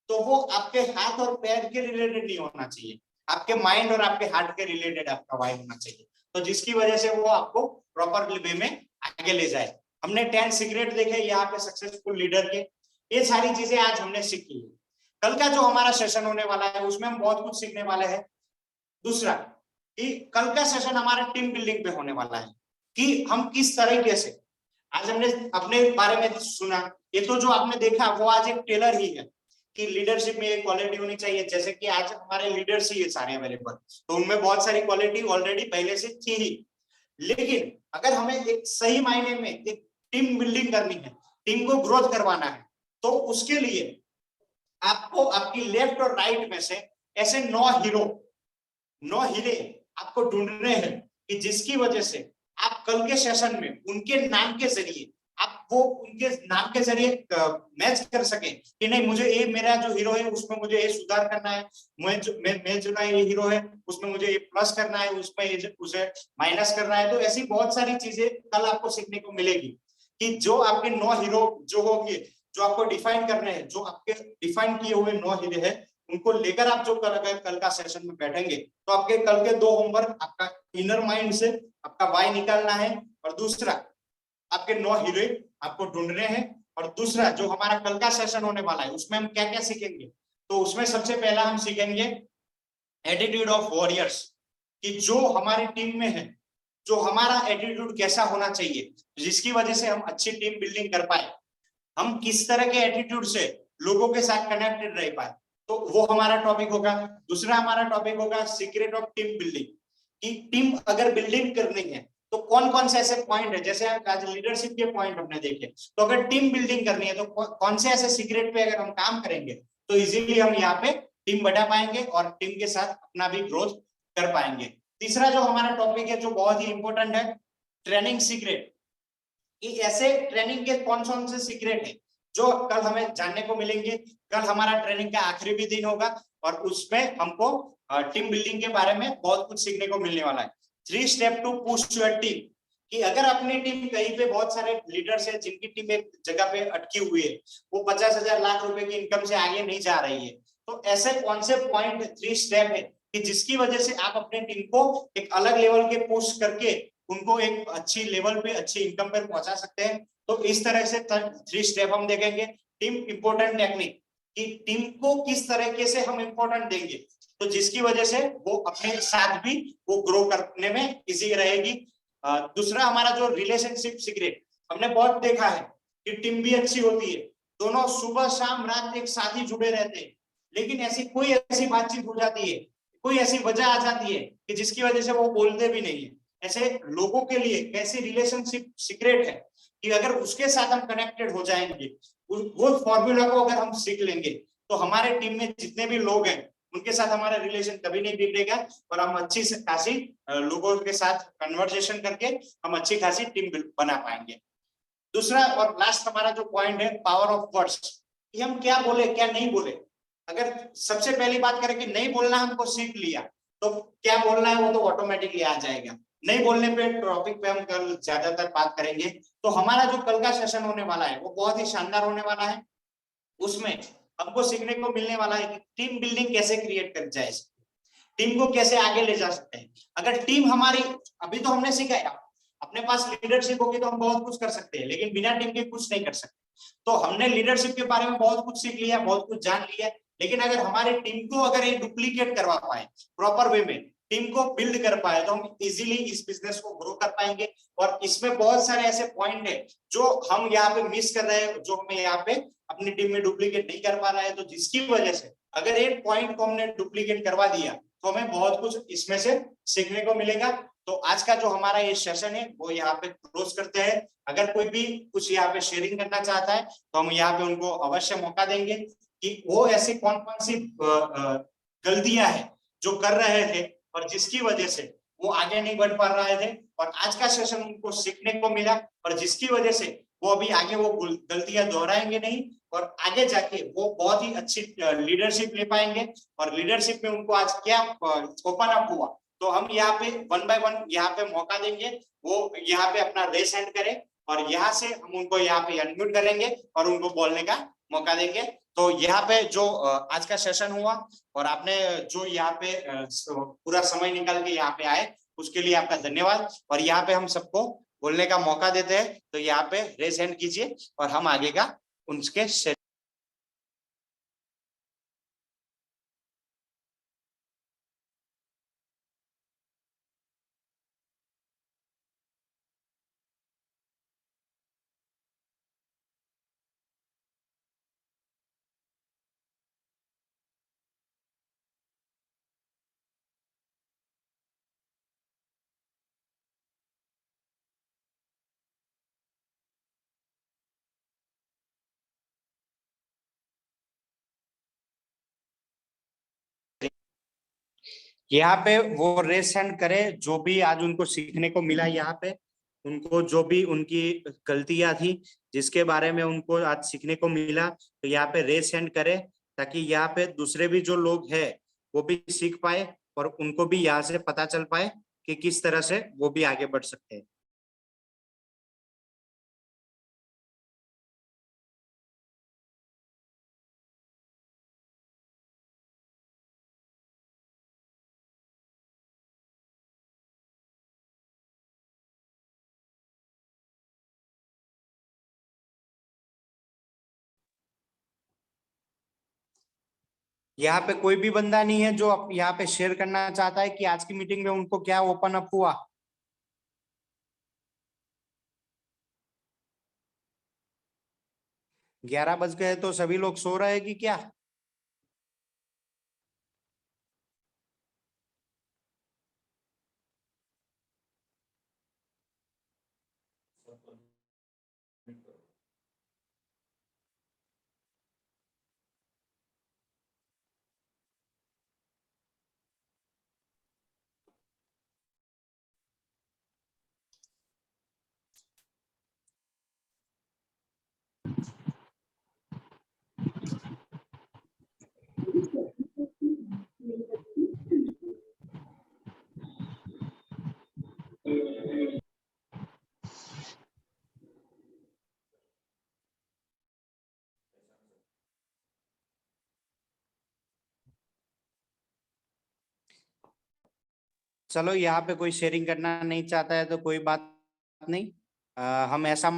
तो वो आपके हाथ और पैर के रिलेटेड नहीं होना चाहिए, आपके माइंड और आपके हार्ट के रिलेटेड आपका व्हाई होना चाहिए, तो जिसकी वजह से वो आपको प्रॉपर वे में आगे ले जाए। हमने 10 सीक्रेट देखे यहाँ पे सक्सेसफुल लीडर के, ये सारी चीजें आज हमने सीखी है। कल का जो हमारा सेशन होने वाला है उसमें हम बहुत कुछ सीखने वाले हैं। दूसरा, कि कल का सेशन हमारा टीम बिल्डिंग पे होने वाला है, कि हम किस तरीके से, आज हमने अपने बारे में सुना, ये तो जो आपने देखा वो आज एक टेलर ही है कि लीडरशिप में एक क्वालिटी होनी चाहिए। जैसे कि आज हमारे लीडर्स ही है सारे अवेलेबल, तो उनमें बहुत सारी क्वालिटी ऑलरेडी पहले से थी ही। लेकिन अगर हमें एक सही मायने में एक टीम बिल्डिंग करनी है, टीम को ग्रोथ करवाना है, तो उसके लिए आपको आपकी लेफ्ट और राइट में से ऐसे 9 हीरे आपको ढूंढने हैं, कि जिसकी वजह से आप कल के सेशन में उनके नाम के जरिए, आप वो उनके नाम के जरिए मैच कर सके कि नहीं, मुझे ये मेरा जो हीरो है उसमें मुझे ये सुधार करना है, मैं जो ये हीरो है उसमें मुझे ये प्लस करना है, उसमें उसे माइनस करना है। तो ऐसी बहुत सारी चीजें कल आपको सीखने को मिलेगी, कि जो आपके 9 हीरो जो होंगे, जो आपको डिफाइन करने हैं, जो आपके डिफाइन किए हुए 9 हीरे हैं, उनको लेकर आप जो कल का सेशन में बैठेंगे, तो आपके कल के 2 होमवर्क, आपका इनर माइंड से आपका वाई निकालना है, और दूसरा आपके 9 हीरे आपको ढूंढने हैं, और दूसरा जो हमारा कल का सेशन होने वाला है उसमें हम क्या क्या सीखेंगे। तो उसमें सबसे पहला हम सीखेंगे एटीट्यूड ऑफ वॉरियर्स, कि जो हमारी टीम में है, जो हमारा एटीट्यूड कैसा होना चाहिए, जिसकी वजह से हम अच्छी टीम बिल्डिंग कर पाए, हम किस तरह के एटीट्यूड से लोगों के साथ कनेक्टेड रह पाए, तो वो हमारा टॉपिक होगा। दूसरा हमारा टॉपिक होगा सीक्रेट ऑफ टीम बिल्डिंग, कि टीम अगर बिल्डिंग करनी है तो कौन कौन से ऐसे पॉइंट है, जैसे आज लीडरशिप के पॉइंट हमने देखे, तो अगर टीम बिल्डिंग करनी है तो कौन से ऐसे सीक्रेट पे अगर हम काम करेंगे तो इजीली हम यहाँ पे टीम बढ़ा पाएंगे और टीम के साथ अपना भी ग्रोथ कर पाएंगे। तीसरा जो हमारा टॉपिक है जो बहुत ही इंपॉर्टेंट है, ट्रेनिंग सीक्रेट, कि ऐसे ट्रेनिंग के कौन कौन से सीक्रेट है जो कल हमें जानने को मिलेंगे। कल हमारा ट्रेनिंग का आखिरी भी दिन होगा और उसमें हमको टीम बिल्डिंग के बारे में बहुत कुछ सीखने को मिलने वाला है। 3 step to push your team, कि अगर अपनी टीम कहीं पे बहुत सारे लीडर्स है जिनकी टीम एक जगह पे अटकी हुई है, वो 50,000 लाख रुपए की इनकम से आगे नहीं जा रही है, तो ऐसे कौन से पॉइंट 3 स्टेप है कि जिसकी वजह से आप अपने टीम को एक अलग लेवल के पुश करके उनको एक अच्छी लेवल पे अच्छी इनकम पर पहुंचा सकते हैं। तो इस तरह से 3 स्टेप हम देखेंगे। टीम इंपोर्टेंट टेक्निक, कि टीम को किस तरीके से हम इंपोर्टेंट देंगे तो जिसकी वजह से वो अपने साथ भी वो ग्रो करने में इजी रहेगी। दूसरा हमारा जो रिलेशनशिप सीक्रेट, हमने बहुत देखा है कि टीम भी अच्छी होती है, दोनों सुबह शाम रात एक साथ ही जुड़े रहते हैं, लेकिन कोई ऐसी बातचीत हो जाती है, कोई ऐसी वजह आ जाती है कि जिसकी वजह से वो बोलते भी नहीं है। ऐसे लोगों के लिए कैसी रिलेशनशिप सीक्रेट है कि अगर उसके साथ हम कनेक्टेड हो जाएंगे, वो फॉर्मूला को अगर हम सीख लेंगे तो हमारे टीम में जितने भी लोग हैं उनके साथ हमारा रिलेशन कभी नहीं बिगड़ेगा और हम अच्छी खासी लोगों के साथ कन्वर्सेशन करके हम अच्छी खासी टीम बना पाएंगे। दूसरा और लास्ट हमारा जो पॉइंट है, पावर ऑफ वर्ड्स, कि हम क्या बोले क्या नहीं बोले। अगर सबसे पहली बात करें कि नहीं बोलना हमको सीख लिया तो क्या बोलना है वो तो ऑटोमेटिकली आ जाएगा। नहीं बोलने पे टॉपिक पे हम कल ज्यादातर बात करेंगे। तो हमारा जो कल का सेशन होने वाला है वो बहुत ही शानदार होने वाला है। उसमें हमको सीखने को मिलने वाला है कि टीम बिल्डिंग कैसे क्रिएट कर जाए, टीम को कैसे आगे ले जा सकते हैं। अगर टीम हमारी, अभी तो हमने सीखा है, अपने पास लीडरशिप होगी तो हम बहुत कुछ कर सकते हैं, लेकिन बिना टीम के कुछ नहीं कर सकते। तो हमने लीडरशिप के बारे में बहुत कुछ सीख लिया, बहुत कुछ जान लिया, लेकिन अगर हमारी टीम को अगर ये डुप्लीकेट करवा पाए, प्रॉपर वे में टीम को बिल्ड कर पाए, तो हम इजीली इस बिजनेस को ग्रो कर पाएंगे। और इसमें बहुत सारे ऐसे पॉइंट है जो हम यहाँ पे मिस कर रहे हैं, जो हमें यहाँ पे अपनी टीम में डुप्लीकेट नहीं कर पा रहा है। तो जिसकी वजह से अगर एक पॉइंट को हमने डुप्लीकेट करवा दिया तो हमें बहुत कुछ इसमें से सीखने को मिलेगा। तो आज का जो हमारा ये सेशन है वो यहाँ पे क्लोज करते हैं। अगर कोई भी कुछ यहाँ पे शेयरिंग करना चाहता है तो हम यहाँ पे उनको अवश्य मौका देंगे कि वो ऐसी कौन कौन सी गलतियां हैं जो कर रहे थे और जिसकी वजह से वो आगे नहीं बढ़ पा रहे थे, और आज का सेशन उनको सीखने को मिला, और जिसकी वजह से वो अभी आगे वो गलतियां दोहराएंगे नहीं, और आगे जाके वो बहुत ही अच्छी लीडरशिप ले पाएंगे। और लीडरशिप में उनको आज क्या ओपन अप हुआ, तो हम यहाँ पे 1 बाय 1 यहाँ पे मौका देंगे, वो यहाँ पे अपना रेस हैंड करें, और यहाँ से हम उनको यहाँ पे अनम्यूट करेंगे और उनको बोलने का मौका देंगे। तो यहाँ पे जो आज का सेशन हुआ और आपने जो यहाँ पे पूरा समय निकाल के यहाँ पे आए, उसके लिए आपका धन्यवाद। और यहाँ पे हम सबको बोलने का मौका देते हैं, तो यहाँ पे रेस हैंड कीजिए और हम आगे का उनके यहाँ पे वो रेस हैंड करे, जो भी आज उनको सीखने को मिला, यहाँ पे उनको जो भी उनकी गलतियां थी जिसके बारे में उनको आज सीखने को मिला, तो यहाँ पे रेस हैंड करे, ताकि यहाँ पे दूसरे भी जो लोग हैं वो भी सीख पाए और उनको भी यहाँ से पता चल पाए कि किस तरह से वो भी आगे बढ़ सकते हैं। यहाँ पे कोई भी बंदा नहीं है जो यहाँ पे शेयर करना चाहता है कि आज की मीटिंग में उनको क्या ओपन अप हुआ। ग्यारह बज गए तो सभी लोग सो रहे हैं कि क्या? चलो, यहाँ पे कोई शेयरिंग करना नहीं चाहता है तो कोई बात नहीं। हम ऐसा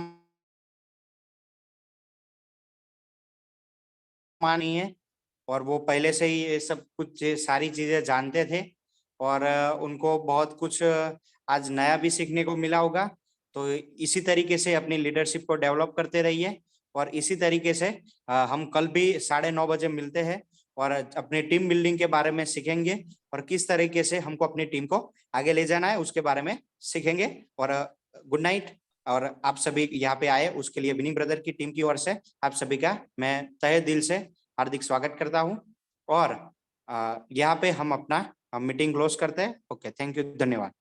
मानी है, और वो पहले से ही ये सब कुछ सारी चीजें जानते थे, और उनको बहुत कुछ आज नया भी सीखने को मिला होगा। तो इसी तरीके से अपनी लीडरशिप को डेवलप करते रहिए, और इसी तरीके से हम कल भी 9:30 बजे मिलते हैं और अपनी टीम बिल्डिंग के बारे में सीखेंगे, और किस तरीके से हमको अपनी टीम को आगे ले जाना है उसके बारे में सीखेंगे। और गुड नाइट। और आप सभी यहाँ पे आए उसके लिए विनिंग ब्रदर की टीम की ओर से आप सभी का मैं तहे दिल से हार्दिक स्वागत करता हूँ। और यहाँ पे हम अपना मीटिंग क्लोज करते हैं। ओके, थैंक यू, धन्यवाद।